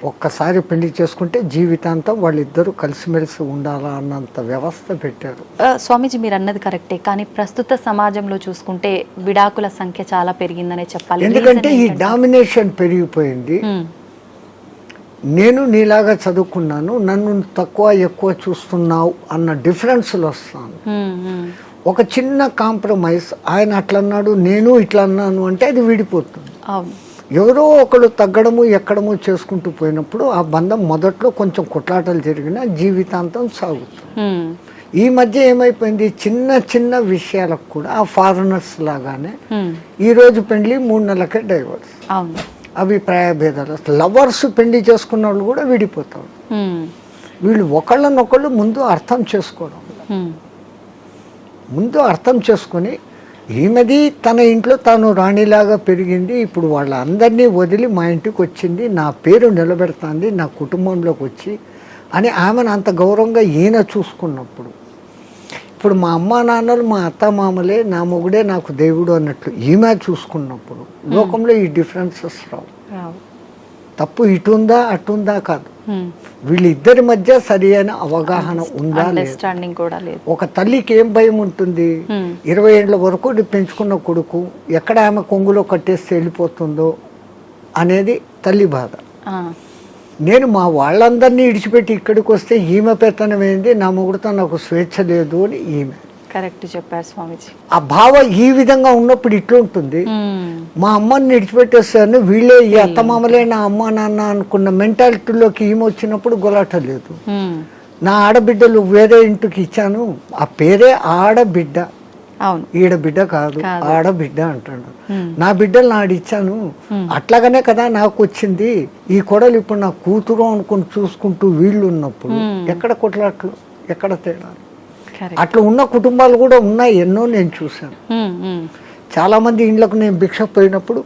ఒక్కసారి పెళ్లి చేసుకుంటే జీవితాంతం వాళ్ళిద్దరూ కలిసిమెలిసి ఉండాలా అన్నంత వ్యవస్థ పెట్టారు. స్వామీజీ, మీరు అన్నది కరెక్టే, కానీ ప్రస్తుత సమాజంలో చూసుకుంటే విడాకుల సంఖ్య చాలా పెరిగిందనే చెప్పాలి. ఎందుకంటే ఈ డామినేషన్ పెరిగిపోయింది. నేను నీలాగా చదువుకున్నాను, నన్ను తక్కువ ఎక్కువ చూస్తున్నావు అన్న డిఫరెన్స్లు వస్తాను. ఒక చిన్న కాంప్రమైజ్, ఆయన అట్లా అన్నాడు నేను ఇట్లా అన్నాను అంటే అది విడిపోతుంది. ఎవరో ఒకడు తగ్గడము ఎక్కడము చేసుకుంటూ పోయినప్పుడు ఆ బంధం మొదట్లో కొంచెం కొట్లాటలు జరిగినా జీవితాంతం సాగుతుంది. ఈ మధ్య ఏమైపోయింది, చిన్న చిన్న విషయాలకు కూడా ఆ ఫారినర్స్ లాగానే ఈ రోజు పెళ్లి 3 నెలలకే డైవర్స్. అభిప్రాయ భేదాలు, లవర్స్ పెళ్లి చేసుకున్న వాళ్ళు కూడా విడిపోతారు. వీళ్ళు ఒకళ్ళనొకళ్ళు ముందు అర్థం చేసుకోవడం, ముందు అర్థం చేసుకొని ఈమెది తన ఇంట్లో తాను రాణిలాగా పెరిగింది, ఇప్పుడు వాళ్ళందరినీ వదిలి మా ఇంటికి వచ్చింది, నా పేరు నిలబెడుతుంది నా కుటుంబంలోకి వచ్చి అని ఆమెను అంత గౌరవంగా ఈయన చూసుకున్నప్పుడు, ఇప్పుడు మా అమ్మా నాన్నలు మా అత్తమామలే నా మొగుడే నాకు దేవుడు అన్నట్లు ఈమె చూసుకున్నప్పుడు లోకంలో ఈ డిఫరెన్సెస్ రావు. తప్పు ఇటుందా అటుందా కాదు, వీళ్ళిద్దరి మధ్య సరి అయిన అవగాహన ఉందా లేదు. ఒక తల్లికి ఏం భయం ఉంటుంది, 20 ఏళ్ల వరకు పెంచుకున్న కొడుకు ఎక్కడ ఆమె కొంగులో కట్టేసి వెళ్ళిపోతుందో అనేది తల్లి బాధ. నేను మా వాళ్ళందరినీ విడిచిపెట్టి ఇక్కడికి వస్తే ఈమె పెత్తనం ఏంది, నా మొగుడుతో నాకు స్వేచ్ఛ లేదు అని ఈమె. కరెక్ట్ చెప్పారు స్వామీజీ. ఆ భావం ఈ విధంగా ఉన్నప్పుడు ఇట్లుంటుంది. మా అమ్మని విడిచిపెట్టేస్తాను, వీళ్ళే ఈ అత్తమామలే నా అమ్మ నాన్న అనుకున్న మెంటాలిటీలోకి ఈమె వచ్చినప్పుడు గొలాట లేదు. నా ఆడబిడ్డలు వేరే ఇంటికి ఇచ్చాను, ఆ పేరే ఆడబిడ్డ, ఈడబిడ్డ కాదు ఆడబిడ్డ అంటాడు. నా బిడ్డలు నాడిచ్చాను, అట్లాగనే కదా నాకు వచ్చింది. ఈ కొడలు ఇప్పుడు నా కూతురు అనుకుని చూసుకుంటూ వీళ్ళు ఉన్నప్పుడు ఎక్కడ కొట్లాట్లు, ఎక్కడ తేడా? అట్లా ఉన్న కుటుంబాలు కూడా ఉన్నాయి, ఎన్నో నేను చూశాను. చాలా మంది ఇండ్లకు నేను భిక్ష పోయినప్పుడు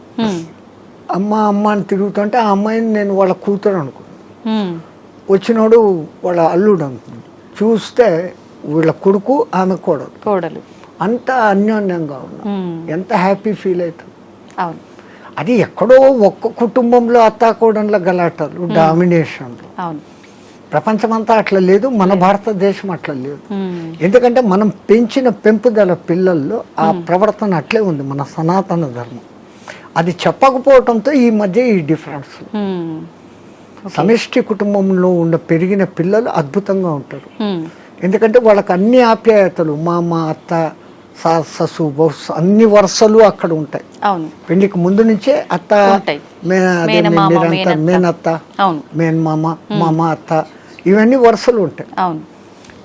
అమ్మ అమ్మ అని తిరుగుతుంటే ఆ అమ్మాయిని నేను వాళ్ళ కూతురు అనుకున్నాను, వచ్చినోడు వాళ్ళ అల్లుడు అనుకున్నాను. చూస్తే వీళ్ళ కొడుకు ఆమె కోడలు అంత అన్యోన్యంగా ఉన్నా, ఎంత హ్యాపీ ఫీల్ అవుతుంది. అది ఎక్కడో ఒక్క కుటుంబంలో అత్తాకోడన్ల గలాటలు, డామినేషన్లు. ప్రపంచమంతా అట్లా లేదు, మన భారతదేశం అట్లా లేదు. ఎందుకంటే మనం పెంచిన పెంపుదల పిల్లల్లో ఆ ప్రవర్తన అట్లే ఉంది, మన సనాతన ధర్మం. అది చెప్పకపోవడంతో ఈ మధ్య ఈ డిఫరెన్స్. సమిష్టి కుటుంబంలో పెరిగిన పిల్లలు అద్భుతంగా ఉంటారు, ఎందుకంటే వాళ్ళకి అన్ని ఆప్యాయతలు, మామ అత్త ససు అన్ని వరుసలు అక్కడ ఉంటాయి. పెళ్లికి ముందు నుంచే అత్త మేనత్త మేనమామ మామ అత్త ఇవన్నీ వరుసలు ఉంటాయి.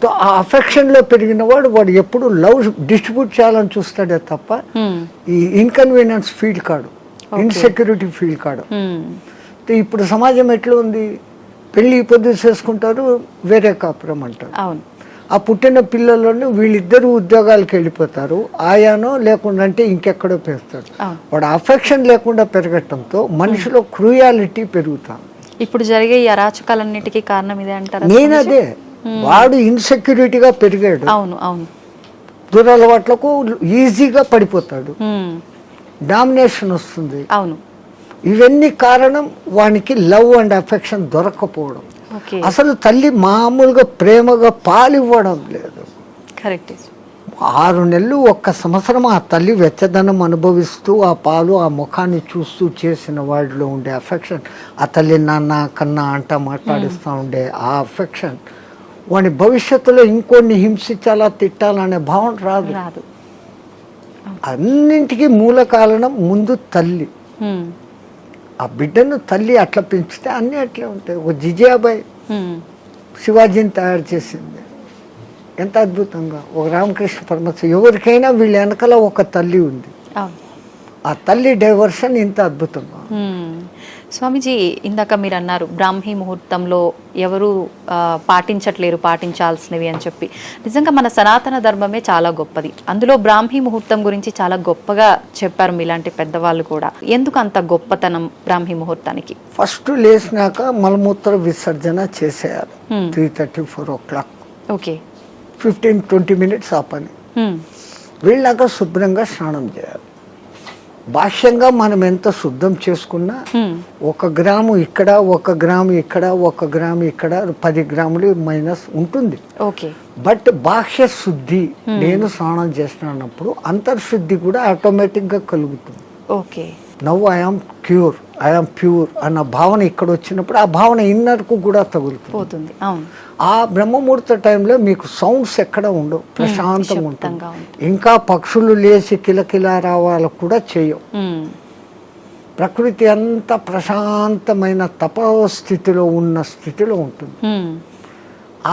సో ఆ అఫెక్షన్లో పెరిగిన వాడు ఎప్పుడు లవ్ డిస్ట్రిబ్యూట్ చేయాలని చూస్తాడే తప్ప ఈ ఇన్కన్వీనియన్స్ ఫీల్ కాడు, ఇన్సెక్యూరిటీ ఫీల్ కాడు. ఇప్పుడు సమాజం ఎట్లా ఉంది, పెళ్లి పొద్దు చేసుకుంటారు, వేరే కాపురం అంటారు. ఆ పుట్టిన పిల్లలను వీళ్ళిద్దరూ ఉద్యోగాలకు వెళ్ళిపోతారు, ఆయానో లేకుండా అంటే ఇంకెక్కడో పెరుగుతాడు. వాడు అఫెక్షన్ లేకుండా పెరగటంతో మనిషిలో క్రూయాలిటీ పెరుగుతాం. ఇప్పుడు జరిగే ఈ అరాచకాలన్నిటికీ కారణం ఇదే అంటారు. నేను అదే, వాడు ఇన్సెక్యూరిటీగా పెరిగాడు, దురలవాట్లకు ఈజీగా పడిపోతాడు, డామినేషన్ వస్తుంది. ఇవన్నీ కారణం వానికి లవ్ అండ్ అఫెక్షన్ దొరకపోవడం. అసలు తల్లి మామూలుగా ప్రేమగా పాలు ఇవ్వడం లేదు. 6 నెలలు 1 సంవత్సరం ఆ తల్లి వెచ్చదనం అనుభవిస్తూ ఆ పాలు ఆ ముఖాన్ని చూస్తూ చేసిన వాడిలో ఉండే అఫెక్షన్, ఆ తల్లి నాన్న కన్నా అంట మాట్లాడిస్తూ ఉండే ఆ అఫెక్షన్ వాడి భవిష్యత్తులో ఇంకొన్ని హింసించాలా తిట్టాలనే భావన రాదు. అన్నింటికీ మూల కారణం ముందు తల్లి. ఆ బిడ్డను తల్లి అట్లా పెంచితే అన్నీ అట్లే ఉంటాయి. ఒక జిజియాబాయి శివాజీని తయారు చేసింది ఎంత అద్భుతంగా. ఒక రామకృష్ణ పరమహంస, ఎవరికైనా వీళ్ళ వెనకాల ఒక తల్లి ఉంది. ఆ తల్లి డైవర్షన్ ఇంత అద్భుతంగా. స్వామీజీ, ఇందాక మీరు అన్నారు బ్రాహ్మీ ముహూర్తంలో ఎవరు పాటించాల్సినవి అని చెప్పి. నిజంగా మన సనాతన ధర్మమే చాలా గొప్పది, అందులో బ్రాహ్మీ ముహూర్తం గురించి చాలా గొప్పగా చెప్పారు మీలాంటి పెద్దవాళ్ళు కూడా. ఎందుకు అంత గొప్పతనం బ్రాహ్మీ ముహూర్తానికి? ఫస్ట్ లేచినాక మలమూత్ర విసర్జన చేసేయాలి 3:30-4 o'clock. ఓకే, 15-20 minutes ఆ పని. వీళ్ళాక శుభ్రంగా స్నానం చేయాలి. బాహ్యంగా మనం ఎంత శుద్ధం చేసుకున్నా 1 గ్రాము ఇక్కడ 1 గ్రాము ఇక్కడ 1 గ్రాము ఇక్కడ 10 గ్రాములు మైనస్ ఉంటుంది. బట్ బాహ్య శుద్ధి, నేను స్నానం చేసినప్పుడు అంతర్శుద్ధి కూడా ఆటోమేటిక్ గా కలుగుతుంది. నవ్ ఐఆమ్ ప్యూర్ అన్న భావన ఇక్కడ వచ్చినప్పుడు ఆ భావన ఇన్నర్ కు కూడా తగులుతుంది. ఆ బ్రహ్మముహూర్త టైంలో మీకు సౌండ్స్ ఎక్కడ ఉండవు, ప్రశాంతంగా ఉంటుంది. ఇంకా పక్షులు లేచి కిలకిలా రావాలకు కూడా చేయవు. ప్రకృతి అంత ప్రశాంతమైన తపస్థితిలో ఉన్న స్థితిలో ఉంటుంది.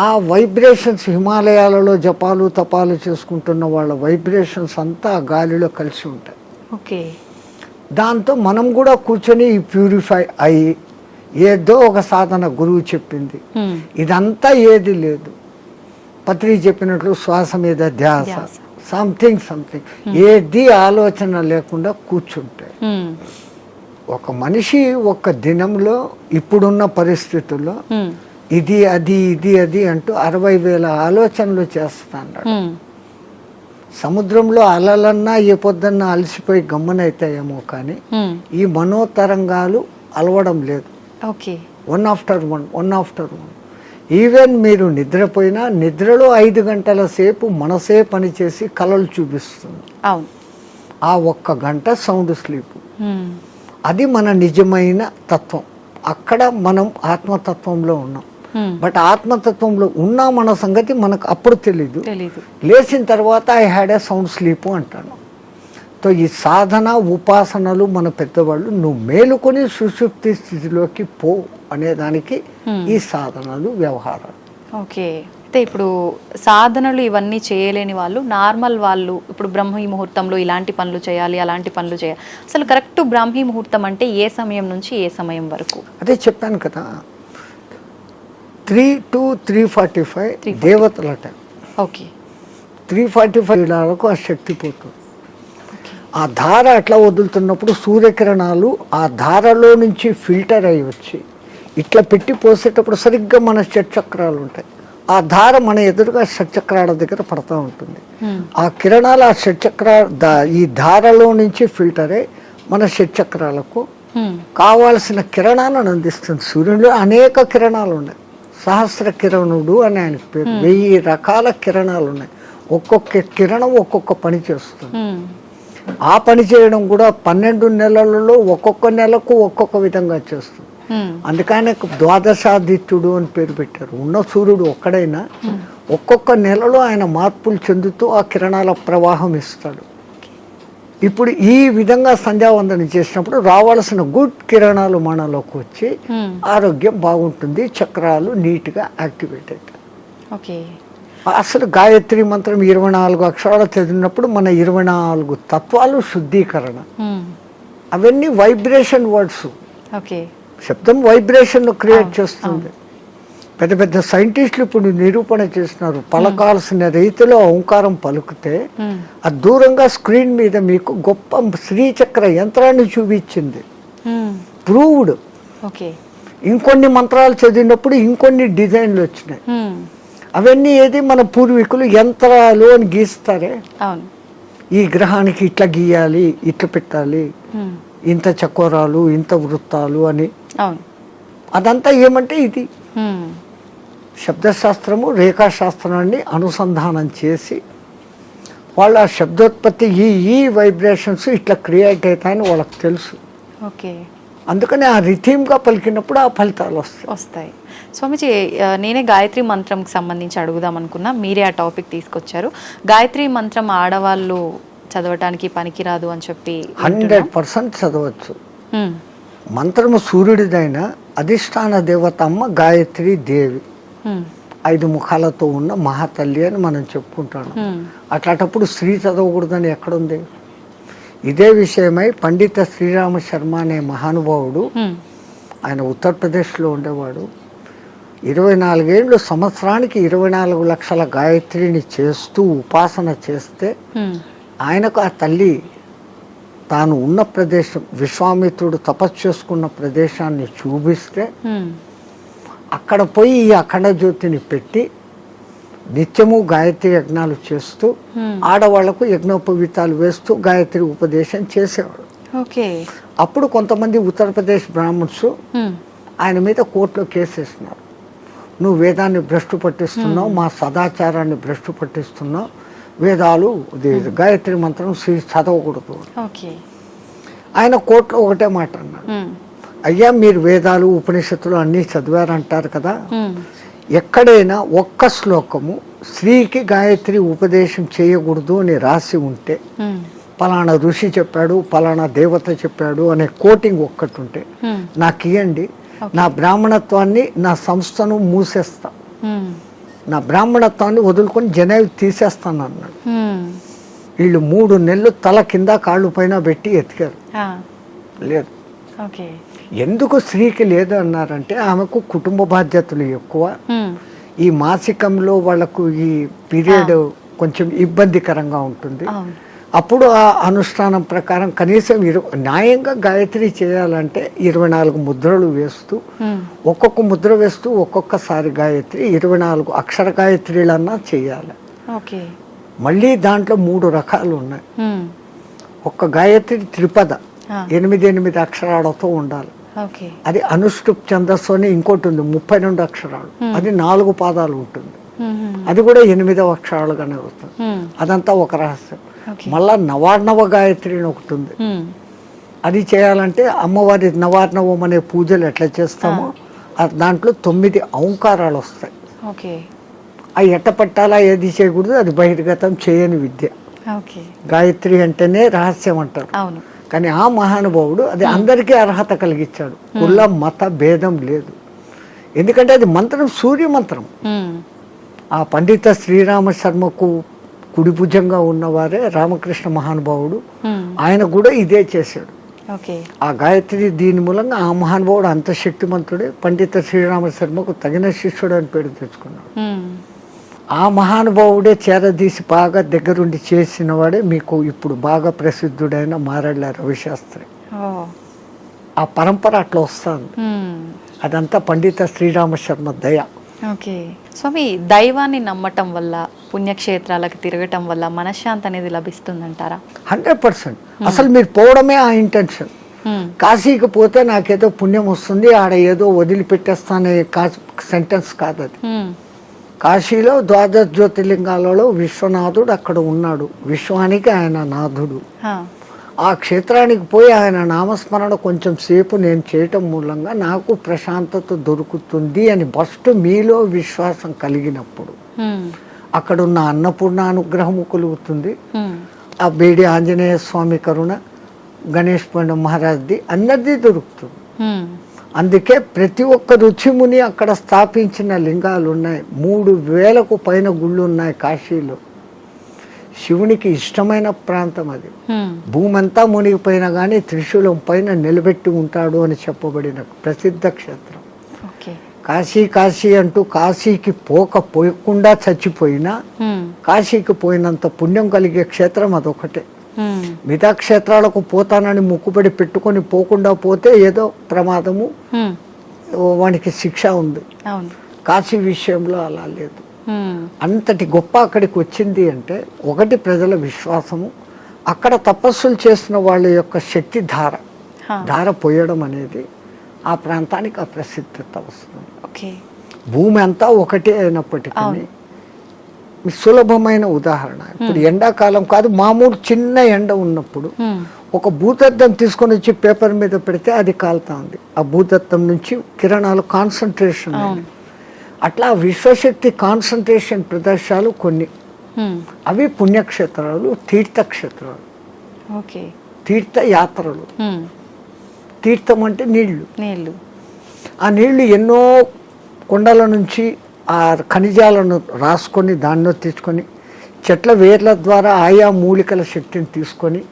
ఆ వైబ్రేషన్స్ హిమాలయాలలో జపాలు తపాలు చేసుకుంటున్న వాళ్ళ వైబ్రేషన్స్ అంతా గాలిలో కలిసి ఉంటాయి. దాంతో మనం కూడా కూర్చొని ప్యూరిఫై అయ్యి ఏదో ఒక సాధన గురువు చెప్పింది, ఇదంతా ఏది లేదు. పత్రి చెప్పినట్లు శ్వాస మీద ధ్యాస, సంథింగ్ ఏది ఆలోచన లేకుండా కూర్చుంటే ఒక మనిషి ఒక దినంలో ఇప్పుడున్న పరిస్థితుల్లో ఇది అది అంటూ 60,000 ఆలోచనలు చేస్తాడు. సముద్రంలో అలలన్నా ఏ పొద్దున్నా అలసిపోయి గమ్మునైతాయేమో కానీ ఈ మనోతరంగాలు అలవడం లేదు. One after one. ఈవెన్ మీరు నిద్రపోయినా నిద్రలో 5 గంటల సేపు మనసే పనిచేసి కలలు చూపిస్తుంది. ఆ 1 గంట సౌండ్ స్లీప్. అది మన నిజమైన తత్వం. అక్కడ మనం ఆత్మతత్వంలో ఉన్నాం. బట్ ఆత్మతత్వంలో ఉన్నా మన సంగతి మనకు అప్పుడు తెలీదు. లేచిన తర్వాత I had a sound sleep అంటాను. సో ఈ సాధన ఉపాసనలు మన పెద్దవాళ్ళు నువ్వు మేలుకొని సుషుప్తి స్థితిలోకి పో అనేదానికి ఈ సాధనలు వ్యవహారాలు. ఓకే. అయితే ఇప్పుడు సాధనలు ఇవన్నీ చేయలేని వాళ్ళు, నార్మల్ వాళ్ళు ఇప్పుడు బ్రాహ్మీ ముహూర్తంలో ఇలాంటి పనులు చేయాలి, అలాంటి పనులు చేయాలి, అసలు కరెక్ట్ బ్రాహ్మీ ముహూర్తం అంటే ఏ సమయం నుంచి ఏ సమయం వరకు? అదే చెప్పాను కదా, 3 to 3:45 దేవతల టైం. ఓకే. 3:45 వరకు ఆ శక్తి పోతుంది. ఆ ధార అట్లా వదులుతున్నప్పుడు సూర్యకిరణాలు ఆ ధారలో నుంచి ఫిల్టర్ అయ్యి వచ్చి ఇట్లా పెట్టి పోసేటప్పుడు సరిగ్గా మన షట్చక్రాలు ఉంటాయి. ఆ ధార మన ఎదురుగా షట్చక్రాల దగ్గర పడతా ఉంటుంది. ఆ కిరణాలు ఆ ఈ ధారలో నుంచి ఫిల్టర్ అయ్యి మన షట్చక్రాలకు కావాల్సిన కిరణాలను అందిస్తుంది. సూర్యుడిలో అనేక కిరణాలు ఉన్నాయి. సహస్ర కిరణుడు అని ఆయనకు పేరు. 1000 రకాల కిరణాలు ఉన్నాయి. ఒక్కొక్క కిరణం ఒక్కొక్క పని చేస్తుంది. ఆ పని చేయడం కూడా 12 నెలలలో ఒక్కొక్క నెలకు ఒక్కొక్క విధంగా చేస్తుంది. అందుకని ద్వాదశాదిత్యుడు అని పేరు పెట్టారు. ఉన్న సూర్యుడు ఒక్కడైనా ఒక్కొక్క నెలలో ఆయన మార్పులు చెందుతూ ఆ కిరణాల ప్రవాహం ఇస్తాడు. ఇప్పుడు ఈ విధంగా సంధ్యావందనం చేసినప్పుడు రావాల్సిన గుడ్ కిరణాలు మనలోకి వచ్చి ఆరోగ్యం బాగుంటుంది. చక్రాలు నీట్గా యాక్టివేట్ అవుతాయి. ఓకే. అసలు గాయత్రి మంత్రం 24 అక్షరాలు చదివినప్పుడు మన 24 తత్వాలు శుద్ధీకరణ. అవన్నీ వైబ్రేషన్ వర్డ్స్. శబ్దం వైబ్రేషన్ క్రియేట్ చేస్తుంది. పెద్ద పెద్ద సైంటిస్టులు ఇప్పుడు నిరూపణ చేస్తున్నారు. పలకాల్సిన రీతిలో ఓంకారం పలుకుతే అది దూరంగా స్క్రీన్ మీద మీకు గొప్ప శ్రీచక్ర యంత్రాన్ని చూపించింది. ప్రూవ్డ్. ఇంకొన్ని మంత్రాలు చదివినప్పుడు ఇంకొన్ని డిజైన్లు వచ్చినాయి. అవన్నీ ఏది మన పూర్వీకులు యంత్రాలు అని గీస్తారే, ఈ గ్రహానికి ఇట్లా గీయాలి, ఇట్లా పెట్టాలి, ఇంత చకోరాలు, ఇంత వృత్తాలు అని. అదంతా ఏమంటే ఇది శబ్దశాస్త్రము రేఖాశాస్త్రాన్ని అనుసంధానం చేసి వాళ్ళ శబ్దోత్పత్తి ఈ వైబ్రేషన్స్ ఇట్లా క్రియేట్ అవుతాయని వాళ్ళకి తెలుసు. అందుకని ఆ రిథీమ్గా పలికినప్పుడు ఆ ఫలితాలు వస్తాయి. స్వామిజీ, నేనే గాయత్రి మంత్రంకి సంబంధించి అడుగుదాం అనుకున్నా, మీరే ఆ టాపిక్ తీసుకొచ్చారు. గాయత్రి మంత్రం ఆడవాళ్ళు చదవటానికి పనికిరాదు అని చెప్పి 100% చదవచ్చు. మంత్రము సూర్యుడిదైన అధిష్టాన దేవత అమ్మ గాయత్రి దేవి 5 ముఖాలతో ఉన్న మహాతల్లి అని మనం చెప్పుకుంటాం. అట్లాంటప్పుడు స్త్రీ చదవకూడదని ఎక్కడుంది? ఇదే విషయమై పండిత శ్రీరామ శర్మ అనే మహానుభావుడు, ఆయన ఉత్తరప్రదేశ్లో ఉండేవాడు. 24 ఏళ్ళు సంవత్సరానికి 24 లక్షల గాయత్రిని చేస్తూ ఉపాసన చేస్తే ఆయనకు ఆ తల్లి తాను ఉన్న ప్రదేశం, విశ్వామిత్రుడు తపస్సు చేసుకున్న ప్రదేశాన్ని చూపిస్తే అక్కడ పోయి ఈ అఖండ జ్యోతిని పెట్టి నిత్యము గాయత్రి యజ్ఞాలు చేస్తూ ఆడవాళ్లకు యజ్ఞోపవీతాలు వేస్తూ గాయత్రి ఉపదేశం చేసేవాడు. అప్పుడు కొంతమంది ఉత్తరప్రదేశ్ బ్రాహ్మణ్స్ ఆయన మీద కోర్టులో కేసేస్తున్నారు. నువ్వు వేదాన్ని భ్రష్టు పట్టిస్తున్నావు, మా సదాచారాన్ని భ్రష్టు పట్టిస్తున్నావు, వేదాలు గాయత్రి మంత్రం చదవకూడదు. ఆయన కోర్టులో ఒకటే మాట అన్నాడు, అయ్యా మీరు వేదాలు ఉపనిషత్తులు అన్నీ చదివారంటారు కదా, ఎక్కడైనా ఒక్క శ్లోకము స్త్రీకి గాయత్రి ఉపదేశం చేయకూడదు అని రాసి ఉంటే, పలానా ఋషి చెప్పాడు, పలానా దేవత చెప్పాడు అనే కోటింగ్ ఒక్కటి ఉంటే నాకు ఇవ్వండి, నా బ్రాహ్మణత్వాన్ని నా సంస్థను మూసేస్తా, నా బ్రాహ్మణత్వాన్ని వదులుకొని జనేవి తీసేస్తాను అన్నాడు. వీళ్ళు 3 నెలలు తల కింద కాళ్ళు పైన పెట్టి ఎతికారు. లేదు. ఓకే. ఎందుకు స్త్రీకి లేదు అన్నారంటే ఆమెకు కుటుంబ బాధ్యతలు ఎక్కువ. ఈ మాసికంలో వాళ్ళకు ఈ పీరియడ్ కొంచెం ఇబ్బందికరంగా ఉంటుంది. అప్పుడు ఆ అనుష్ఠానం ప్రకారం కనీసం న్యాయంగా గాయత్రి చేయాలంటే 24 ముద్రలు వేస్తూ ఒక్కొక్క ముద్ర వేస్తూ ఒక్కొక్కసారి గాయత్రి 24 అక్షర గాయత్రిలన్నా చేయాలి. మళ్ళీ దాంట్లో 3 రకాలు ఉన్నాయి. ఒక్క గాయత్రి త్రిపద 8 అక్షరాలతో ఉండాలి. అది అనుష్ఠుప్ ఛందస్సు అని ఇంకోటి ఉంది 32 అక్షరాలు, అది 4 పాదాలు ఉంటుంది. అది కూడా 8వ అక్షరాలుగానే వస్తుంది. అదంతా ఒక రహస్యం. మళ్ళా నవార్ణవ గాయత్రి అని ఒకటి ఉంది. అది చేయాలంటే అమ్మవారి నవార్ణవం అనే పూజలు ఎట్లా చేస్తామో దాంట్లో 9 ఔంకారాలు వస్తాయి. అవి ఎట్ట పట్టాలా ఏది చేయకూడదు, అది బహిర్గతం చేయని విద్య. గాయత్రి అంటేనే రహస్యం అంటారు. కానీ ఆ మహానుభావుడు అది అందరికీ అర్హత కలిగించాడు. కుల మత భేదం లేదు. ఎందుకంటే అది మంత్రం సూర్య మంత్రం. ఆ పండిత శ్రీరామ శర్మకు కుడి భుజంగా ఉన్నవారే రామకృష్ణ మహానుభావుడు. ఆయన కూడా ఇదే చేశాడు. ఆ గాయత్రి దీని మూలంగా ఆ మహానుభావుడు అంత శక్తిమంతుడే. పండిత శ్రీరామ శర్మకు తగిన శిష్యుడు అని పేరు తెచ్చుకున్నాడు. ఆ మహానుభావుడే చేరదీసి బాగా దగ్గరుండి చేసిన వాడే మీకు ఇప్పుడు బాగా ప్రసిద్ధుడైన మారెళ్ళ రవిశాస్త్రి. ఆ పరంపర అట్లా వస్తుంది. అదంతా పండిత శ్రీరామ శర్మ దయ. స్వామి, దైవాన్ని నమ్మటం వల్ల, పుణ్యక్షేత్రాలకు తిరగటం వల్ల మనశ్శాంతి అనేది లభిస్తుందంటారా? 100%. అసలు మీరు పోవడమే ఆ ఇంటెన్షన్. కాశీకి పోతే నాకేదో పుణ్యం వస్తుంది, ఆడ ఏదో వదిలిపెట్టేస్తానే సెంటెన్స్ కాదు అది. కాశీలో 12 జ్యోతిర్లింగాలలో విశ్వనాథుడు అక్కడ ఉన్నాడు. విశ్వానికి ఆయన నాథుడు. ఆ క్షేత్రానికి పోయి ఆయన నామస్మరణ కొంచెం సేపు నేను చేయటం మూలంగా నాకు ప్రశాంతత దొరుకుతుంది అని ఫస్ట్ మీలో విశ్వాసం కలిగినప్పుడు అక్కడున్న అన్నపూర్ణ అనుగ్రహము కలుగుతుంది. ఆ బేడి ఆంజనేయ స్వామి కరుణ, గణేష్ పండు మహారాజ్ది అందరిది దొరుకుతుంది. అందుకే ప్రతి ఒక్క రుచిముని అక్కడ స్థాపించిన లింగాలు ఉన్నాయి. 3000కు పైన గుళ్ళు ఉన్నాయి కాశీలో. శివునికి ఇష్టమైన ప్రాంతం అది. భూమి అంతా మునిగిపోయినా కానీ త్రిశూలం పైన నిలబెట్టి ఉంటాడు అని చెప్పబడిన ప్రసిద్ధ క్షేత్రం కాశీ. కాశీ అంటూ కాశీకి పోకుండా చచ్చిపోయినా కాశీకి పోయినంత పుణ్యం కలిగే క్షేత్రం అదొకటే. మిగతా క్షేత్రాలకు పోతానని ముక్కుబడి పెట్టుకొని పోకుండా పోతే ఏదో ప్రమాదము, వానికి శిక్ష ఉంది. కాశీ విషయంలో అలా లేదు. అంతటి గొప్ప అక్కడికి వచ్చింది అంటే ఒకటి ప్రజల విశ్వాసము, అక్కడ తపస్సులు చేసిన వాళ్ళ యొక్క శక్తి ధార పోయడం అనేది ఆ ప్రాంతానికి ఆ ప్రసిద్ధత వస్తుంది. భూమి అంతా ఒకటే అయినప్పటికీ సులభమైన ఉదాహరణ, ఇప్పుడు ఎండాకాలం కాదు, మామూలు చిన్న ఎండ ఉన్నప్పుడు ఒక భూతద్దం తీసుకొని వచ్చి పేపర్ మీద పెడితే అది కాలుతా ఉంది. ఆ భూతద్దం నుంచి కిరణాలు కాన్సన్ట్రేషన్. అట్లా విశ్వశక్తి కాన్సన్ట్రేషన్ ప్రదేశాలు కొన్ని, అవి పుణ్యక్షేత్రాలు, తీర్థక్షేత్రాలు, తీర్థయాత్రలు. తీర్థం అంటే నీళ్లు. ఆ నీళ్లు ఎన్నో కొండల నుంచి ఆ ఖనిజాలను రాసుకొని దానిలో తీసుకొని చెట్ల వేర్ల ద్వారా ఆయా మూలికల శక్తిని తీసుకొని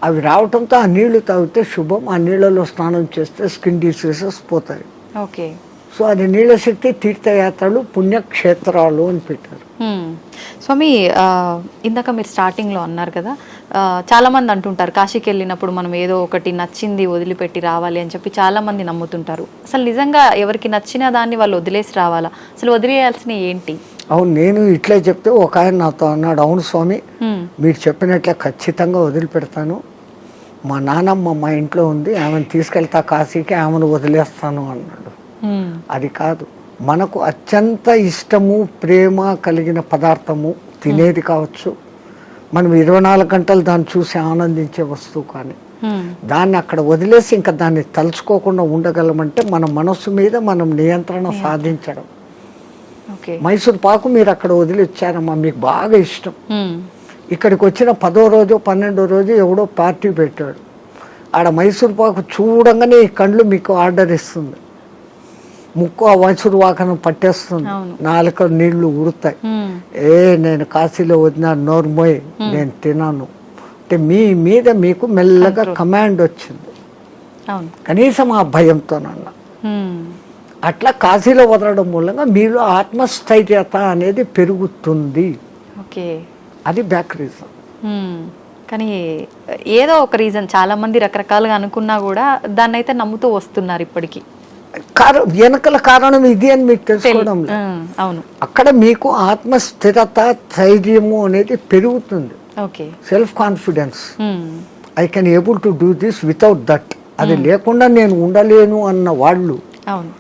అవి రావటంతో ఆ నీళ్లు తాగితే శుభం. ఆ నీళ్లలో స్నానం చేస్తే స్కిన్ డిసీజెస్ పోతాయి. సో అది నీళ్ళ శక్తి, తీర్థయాత్రలు, పుణ్యక్షేత్రాలు అని పెట్టారు. స్వామి, ఇందాక మీరు స్టార్టింగ్లో అన్నారు కదా, చాలామంది అంటుంటారు కాశీకి వెళ్ళినప్పుడు మనం ఏదో ఒకటి నచ్చింది వదిలిపెట్టి రావాలి అని చెప్పి చాలామంది నమ్ముతుంటారు. అసలు నిజంగా ఎవరికి నచ్చిన దాన్ని వాళ్ళు వదిలేసి రావాలా? అసలు వదిలేయాల్సిన ఏంటి? అవును, నేను ఇట్లే చెప్తే ఒక ఆయన నాతో అన్నాడు, అవును స్వామి మీరు చెప్పినట్లే ఖచ్చితంగా వదిలిపెడతాను. మా నానమ్మ మా ఇంట్లో ఉంది, ఆమెను తీసుకెళ్తా కాశీకి, ఆమెను వదిలేస్తాను అన్నాడు. అది కాదు, మనకు అత్యంత ఇష్టము, ప్రేమ కలిగిన పదార్థము, తినేది కావచ్చు, మనం 24 గంటలు దాన్ని చూసి ఆనందించే వస్తువు, కానీ దాన్ని అక్కడ వదిలేసి ఇంకా దాన్ని తలుచుకోకుండా ఉండగలమంటే మన మనస్సు మీద మనం నియంత్రణ సాధించడం. మైసూర్ పాకు మీరు అక్కడ వదిలి వచ్చారమ్మా, మీకు బాగా ఇష్టం. ఇక్కడికి వచ్చిన 10వ రోజు 12వ రోజు ఎవడో పార్టీ పెట్టాడు, ఆడ మైసూర్ పాకు చూడంగానే ఈ కళ్ళు మీకు ఆర్డర్ ఇస్తుంది, ముక్కు ఆ మైసూర్ వాకను పట్టేస్తుంది, నాలుక నీళ్లు ఉడుతాయి. నేను కాశీలో వదిన నోర్మోయ్, నేను తినాను అంటే మీ మీద మీకు మెల్లగా కమాండ్ వచ్చింది. అవును. కనీసం ఆ భయంతోనన్నా. అట్లా కాశీలో వదలడం మూలంగా మీలో ఆత్మస్థైర్యత అనేది పెరుగుతుంది. ఓకే, అది బ్యాక్ రీజన్. కానీ ఏదో ఒక రీజన్, చాలా మంది రకరకాలుగా అనుకున్నా కూడా దాన్ని అయితే నమ్ముతూ వస్తున్నారు ఇప్పటికీ. వెనకల కారణం ఇది అని మీకు తెలుసుకోవడం లేదు. అవును, అక్కడ మీకు ఆత్మస్థిరత, ధైర్యము అనేది పెరుగుతుంది. Okay, self confidence. I can able to do this without that. అది లేకుండా నేను ఉండలేను అన్న వాళ్ళు, అవును,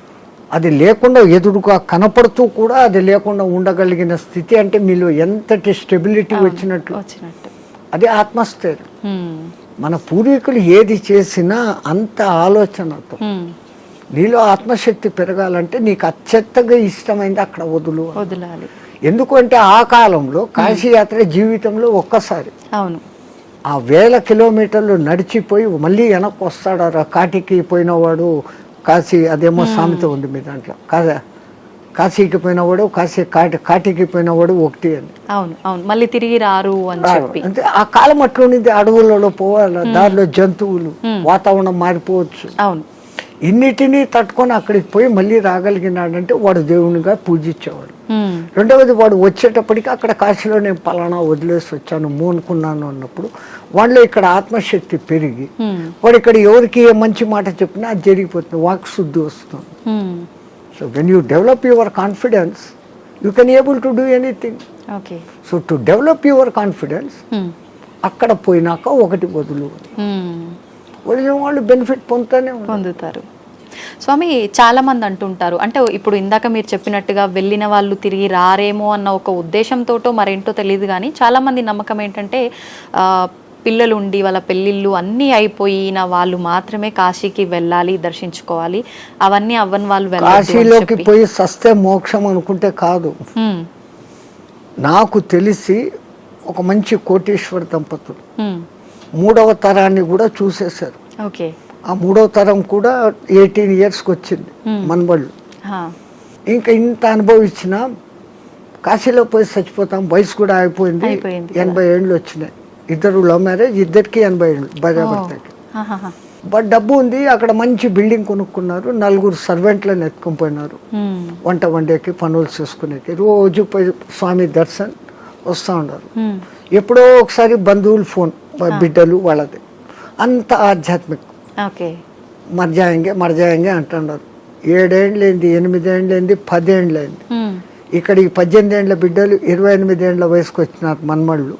అది లేకుండా ఎదురుగా కనపడుతూ కూడా అది లేకుండా ఉండగలిగిన స్థితి అంటే మీలో ఎంతటి స్టెబిలిటీ వచ్చినట్లు. అది ఆత్మస్థైర్యం. మన పూర్వీకులు ఏది చేసినా అంత ఆలోచనతో. నీలో ఆత్మశక్తి పెరగాలంటే నీకు అత్యంతగా ఇష్టమైంది అక్కడ వదలాలి. ఎందుకంటే ఆ కాలంలో కాశీయాత్ర జీవితంలో ఒక్కసారి. అవును. ఆ 1000 కిలోమీటర్లు నడిచిపోయి మళ్ళీ వెనక్కి వస్తాడు. కాటికి పోయినవాడు కాశీ, అదేమో సామెత ఉంది మీ దాంట్లో, కాశీకి పోయినవాడు కాటికి పోయినవాడు ఒకటి అని. అవును, అవును, మళ్ళీ తిరిగి రారు అని చెప్పి. అంటే ఆ కాలం అట్లుంది. అడవులలో పోవాలి, దారిలో జంతువులు, వాతావరణం మారిపోవచ్చు. అవును. ఇన్నిటినీ తట్టుకొని అక్కడికి పోయి మళ్ళీ రాగలిగినాడంటే వాడు దేవునిగా పూజించేవాడు. రెండవది, వాడు వచ్చేటప్పటికి అక్కడ కాశీలో నేను పలానా వదిలేసి వచ్చాను మూనుకున్నాను అన్నప్పుడు వాళ్ళలో ఇక్కడ ఆత్మశక్తి పెరిగి వాడు ఇక్కడ ఎవరికి ఏ మంచి మాట చెప్పినా అది జరిగిపోతుంది, వాక్ శుద్ధి వస్తుంది. So when you develop your confidence you can able to do anything. So to develop your confidence అక్కడ పోయినాక ఒకటి వదిలిన వాళ్ళు బెనిఫిట్ పొందుతారు. స్వామి, చాలా మంది అంటుంటారు, అంటే ఇప్పుడు ఇందాక మీరు చెప్పినట్టుగా వెళ్ళిన వాళ్ళు తిరిగి రారేమో అన్న ఒక ఉద్దేశంతోటో మరేంటో తెలియదు, కానీ చాలా మంది నమ్మకం ఏంటంటే పిల్లలు ఉండి వాళ్ళ పెళ్ళిళ్ళు అన్నీ అయిపోయిన వాళ్ళు మాత్రమే కాశీకి వెళ్ళాలి, దర్శించుకోవాలి, అవన్నీ అవ్వని వాళ్ళు కాశీలోకి పోయి సస్తే మోక్షం అనుకుంటే కాదు. నాకు తెలిసి ఒక మంచి కోటీశ్వర దంపతులు 3వ తరాన్ని కూడా చూసేశారు. ఓకే. ఆ 3వ తరం కూడా 18 yearsకి వచ్చింది మనబళ్ళు. ఇంకా ఇంత అనుభవించిన కాశీలో పోయి చచ్చిపోతాం, వయసు కూడా అయిపోయింది, 80 ఏళ్ళు వచ్చినాయి. ఇద్దరు లవ్ మ్యారేజ్, ఇద్దరికి 80 ఏళ్ళు భార్యాభర్తకి. బట్ డబ్బు ఉంది, అక్కడ మంచి బిల్డింగ్ కొనుక్కున్నారు, 4 సర్వెంట్లను ఎత్తుకొని పోయినారు, వంట వండేకి పనులు చేసుకునేకి. రోజు పోయి స్వామి దర్శన్ వస్తూ ఉన్నారు. ఎప్పుడో ఒకసారి బంధువులు ఫోన్, బిడ్డలు వాళ్ళది, అంత ఆధ్యాత్మిక. మర్జాయంగే అంటున్నారు. 7 ఏళ్ళైంది, 8 ఏళ్ళైంది, 10 ఏళ్ళైంది. ఇక్కడ ఈ 18 ఏళ్ళ బిడ్డలు 28 ఏళ్ళ వయసుకు వచ్చినారు మనమళ్ళు.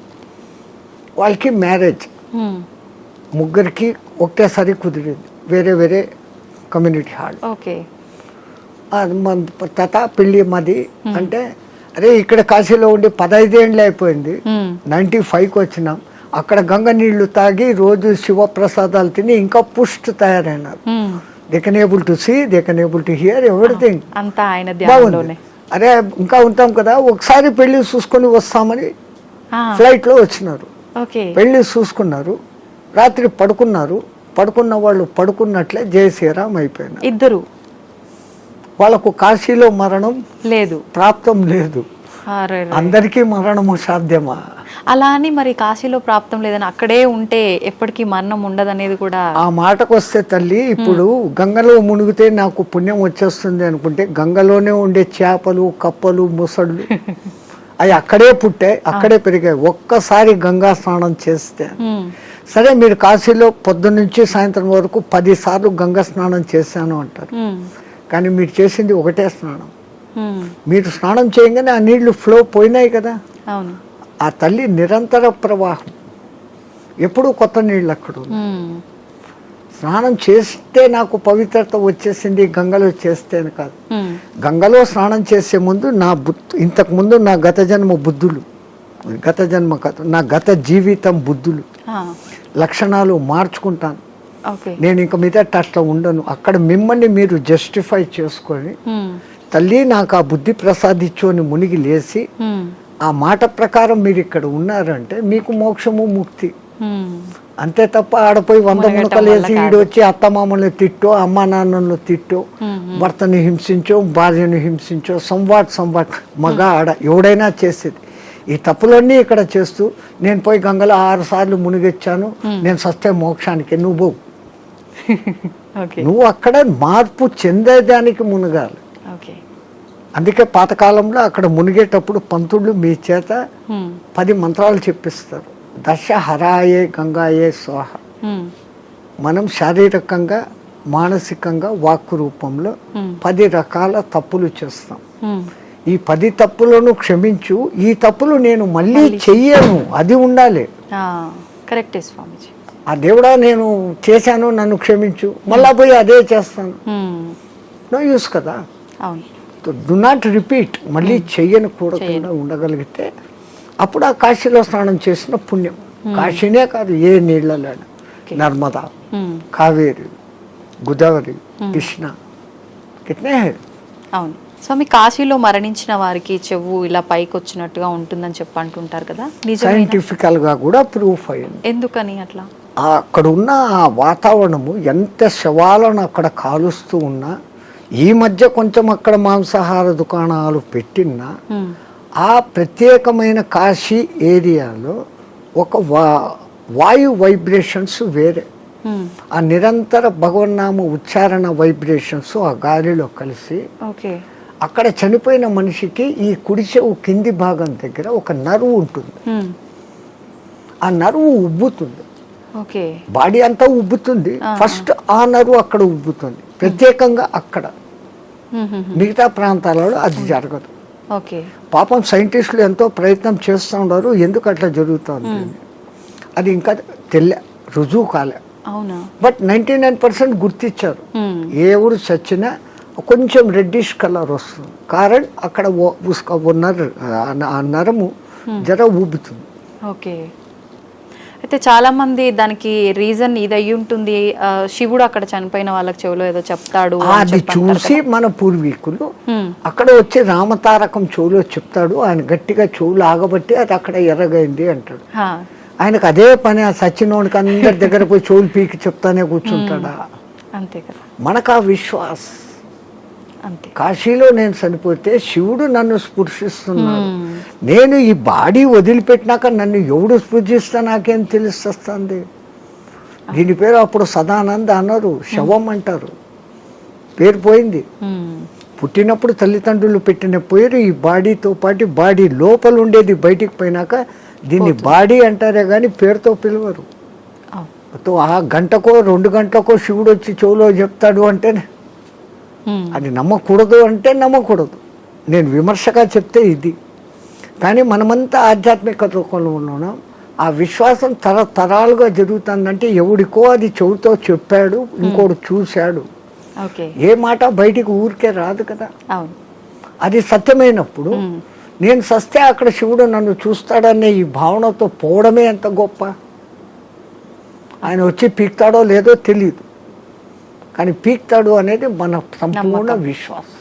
వాళ్ళకి మ్యారేజ్, ముగ్గురికి ఒకటేసారి కుదిరింది, వేరే వేరే కమ్యూనిటీ హాల్. తాత పెళ్ళి మాది అంటే, అరే ఇక్కడ కాశీలో ఉండి 15 ఏళ్ళు అయిపోయింది, 95కి వచ్చినాం, అక్కడ గంగ నీళ్లు తాగి రోజు శివప్రసాదాలు తిని ఇంకా పుష్టి తయారైనారు. They can able to see, they can able to hear everything. బాగుంది. అరే ఇంకా ఉంటాం కదా, ఒకసారి పెళ్లి చూసుకొని వస్తామని ఫ్లైట్ లో వచ్చినారు. పెళ్లి చూసుకున్నారు, రాత్రి పడుకున్నారు. పడుకున్న వాళ్ళు పడుకున్నట్లే జయ శ్రీరామ్ అయిపోయినారు ఇద్దరు. వాళ్ళకు కాశీలో మరణం లేదు, ప్రాప్తం లేదు. అందరికీ మరణము సాధ్యమా? అలా అని మరి కాశీలో ప్రాప్తం లేదని అక్కడే ఉంటే ఎప్పటికీ మరణం ఉండదనేది కూడా. ఆ మాటకు వస్తే తల్లి, ఇప్పుడు గంగలో మునిగితే నాకు పుణ్యం వచ్చేస్తుంది అనుకుంటే, గంగలోనే ఉండే చేపలు, కప్పలు, ముసళ్ళు అవి అక్కడే పుట్టాయి, అక్కడే పెరిగాయి. ఒక్కసారి గంగా స్నానం చేస్తే, సరే మీరు కాశీలో పొద్దున్న నుంచి సాయంత్రం వరకు 10 సార్లు గంగా స్నానం చేశాను అంటారు, కానీ మీరు చేసింది ఒకటే స్నానం. మీరు స్నానం చేయగానే ఆ నీళ్లు ఫ్లో పోయినాయి కదా. ఆ తల్లి నిరంతర ప్రవాహం, ఎప్పుడూ కొత్త నీళ్ళు అక్కడ. స్నానం చేస్తే నాకు పవిత్రత వచ్చేసింది గంగలో చేస్తే అని కాదు. గంగలో స్నానం చేసే ముందు ఇంతకు ముందు నా గత జన్మ బుద్ధులు, గత జన్మ కాదు, నా గత జీవితం బుద్ధులు, లక్షణాలు మార్చుకుంటాను. నేను ఇంక మీద అట్లా ఉండను. అక్కడ మిమ్మల్ని మీరు జస్టిఫై చేసుకొని, తల్లి నాకు ఆ బుద్ధి ప్రసాదించు అని మునిగి లేచి, ఆ మాట ప్రకారం మీరు ఇక్కడ ఉన్నారంటే మీకు మోక్షము, ముక్తి. అంతే తప్ప ఆడపోయి 100 మునకలు వేసి ఈడొచ్చి అత్తమామల్ని తిట్టో, అమ్మా నాన్నలను తిట్టో, భర్తని హింసించో, భార్యను హింసించో, సంవాట్ మగ ఆడ ఎవడైనా చేసేది. ఈ తప్పులన్నీ ఇక్కడ చేస్తూ, నేను పోయి గంగలో 6 సార్లు మునిగొచ్చాను, నేను సస్తే మోక్షానికి, నువ్వు ఓకే నువ్వు అక్కడ మార్పు చెందేదానికి మునగాలి. ఓకే అందుకే పాతకాలంలో అక్కడ మునిగేటప్పుడు పంతుళ్ళు మీ చేత 10 మంత్రాలు చెప్పిస్తారు. దశ హరాయే గంగాయే స్వాహ. మనం శారీరకంగా, మానసికంగా, వాక్కు రూపంలో 10 రకాల తప్పులు చేస్తాం. ఈ 10 తప్పులను క్షమించు, ఈ తప్పులు నేను మళ్ళీ చెయ్యను, అది ఉండాలి. కరెక్టే స్వామీజీ. ఆ దేవుడా నేను చేశాను, నన్ను క్షమించు, మళ్ళా పోయి అదే చేస్తాను, నో యూస్ కదా. అవును. Do not repeat. మళ్ళీ చెయ్యను కూడకుండా ఉండగలిగితే అప్పుడు ఆ కాశీలో స్నానం చేసిన పుణ్యం. కాశీనే కాదు, ఏ నీళ్ళలో, నర్మదా, కావేరి, గోదావరి, కృష్ణ, కిట్నే. అవును స్వామి. కాశీలో మరణించిన వారికి చెవు ఇలా పైకి వచ్చినట్టుగా ఉంటుందని చెప్పి అంటుంటారు కదా, సైంటిఫికల్ గా కూడా ప్రూఫ్ అయింది. ఎందుకని అట్లా? అక్కడ ఉన్న ఆ వాతావరణము, ఎంత శవాలను అక్కడ కాలుస్తూ ఉన్నా, ఈ మధ్య కొంచెం అక్కడ మాంసాహార దుకాణాలు పెట్టినా, ఆ ప్రత్యేకమైన కాశీ ఏరియాలో ఒక వాయు వైబ్రేషన్స్ వేరే. ఆ నిరంతర భగవన్నామ ఉచ్చారణ వైబ్రేషన్స్ ఆ గాలిలో కలిసి అక్కడ చనిపోయిన మనిషికి ఈ కుడి చెవు కింది భాగం దగ్గర ఒక నర్వ్ ఉంటుంది. ఆ నర్వ్ ఉబ్బుతుంది. బాడీ అంతా ఉబ్బుతుంది, ఫస్ట్ ఆ నర్వ్ అక్కడ ఉబ్బుతుంది ప్రత్యేకంగా అక్కడ. మిగతా ప్రాంతాలలో అది జరగదు. పాపం సైంటిస్టులు ఎంతో ప్రయత్నం చేస్తూ ఉన్నారు, ఎందుకు అట్లా జరుగుతుంది అది ఇంకా రుజువు కాలే. బట్ 99% గుర్తించారు. ఏ ఊరు చచ్చినా కొంచెం రెడ్డిష్ కలర్ వస్తుంది, కారణం అక్కడ ఆ నరము జర ఊబుతుంది. ఓకే. అయితే చాలా మంది దానికి రీజన్ ఇది అయ్యి ఉంటుంది, శివుడు అక్కడ చనిపోయిన వాళ్ళకి చెవులో ఏదో చెప్తాడు అది చూసి మన పూర్వీకులు అక్కడ వచ్చి రామతారకం చెవులో చెప్తాడు, ఆయన గట్టిగా చెవులు ఆగబట్టి అది అక్కడ ఎర్రగైంది అంటాడు. ఆయనకు అదే పని, ఆ సచ్చినోడికి అందరి దగ్గర పోయి చెవులు పీకి చెప్తానే కూర్చుంటాడా? అంతే కదా. మనకు ఆ విశ్వాస్. అంతే. కాశీలో నేను చనిపోతే శివుడు నన్ను స్పృశిస్తున్నాడు, నేను ఈ బాడీ వదిలిపెట్టినాక నన్ను ఎవడు స్పృశిస్తా నాకేం తెలుస్తుంది. దీని పేరు అప్పుడు సదానంద అన్నారు, శవం అంటారు, పేరు పోయింది. పుట్టినప్పుడు తల్లిదండ్రులు పెట్టిన పేరు ఈ బాడీతో పాటు బాడీ లోపల ఉండేది బయటికి పోయినాక దీన్ని బాడీ అంటారే కానీ పేరుతో పిలవరు. ఆ గంటకో 2 గంటలకో శివుడు వచ్చి చెవులో చెప్తాడు అంటే అది నమ్మకూడదు, అంటే నమ్మకూడదు. నేను విమర్శగా చెప్తే ఇది. కానీ మనమంతా ఆధ్యాత్మిక లోకంలో ఉన్నాం, ఆ విశ్వాసం తరతరాలుగా జరుగుతుందంటే ఎవడికో అది చెవుతో చెప్పాడు, ఇంకోటి చూశాడు. ఏ మాట బయటికి ఊరికే రాదు కదా. అది సత్యమైనప్పుడు నేను సస్తే అక్కడ శివుడు నన్ను చూస్తాడనే ఈ భావనతో పోవడమే ఎంత గొప్ప. ఆయన వచ్చి పీక్తాడో లేదో తెలియదు, కానీ పీక్తాడు అనేది మన సంపూర్ణ విశ్వాసం.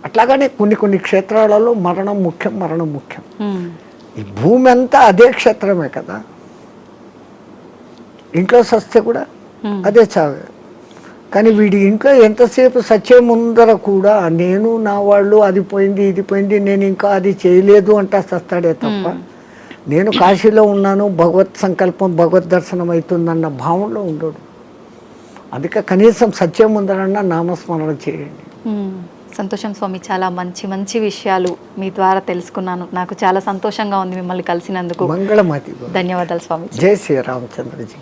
అట్లాగనే కొన్ని క్షేత్రాలలో మరణం ముఖ్యం. ఈ భూమి అంతా అదే క్షేత్రమే కదా. ఇంట్లో సస్తే కూడా అదే చావే. కానీ వీడి ఇంట్లో ఎంతసేపు సత్యం ముందర కూడా నేను నా వాళ్ళు అది పోయింది ఇది పోయింది నేను ఇంకా అది చేయలేదు అంటా సస్తాడే తప్ప, నేను కాశీలో ఉన్నాను, భగవత్ సంకల్పం భగవద్ దర్శనం అవుతుందన్న భావనలో ఉండడు. అందుకే కనీసం సత్యం ముందరన్నా నామస్మరణ చేయండి. సంతోషం స్వామి, చాలా మంచి విషయాలు మీ ద్వారా తెలుసుకున్నాను. నాకు చాలా సంతోషంగా ఉంది మిమ్మల్ని కలిసినందుకు. మంగళమతి. ధన్యవాదాలు స్వామి. జై శ్రీ రామచంద్రజీ.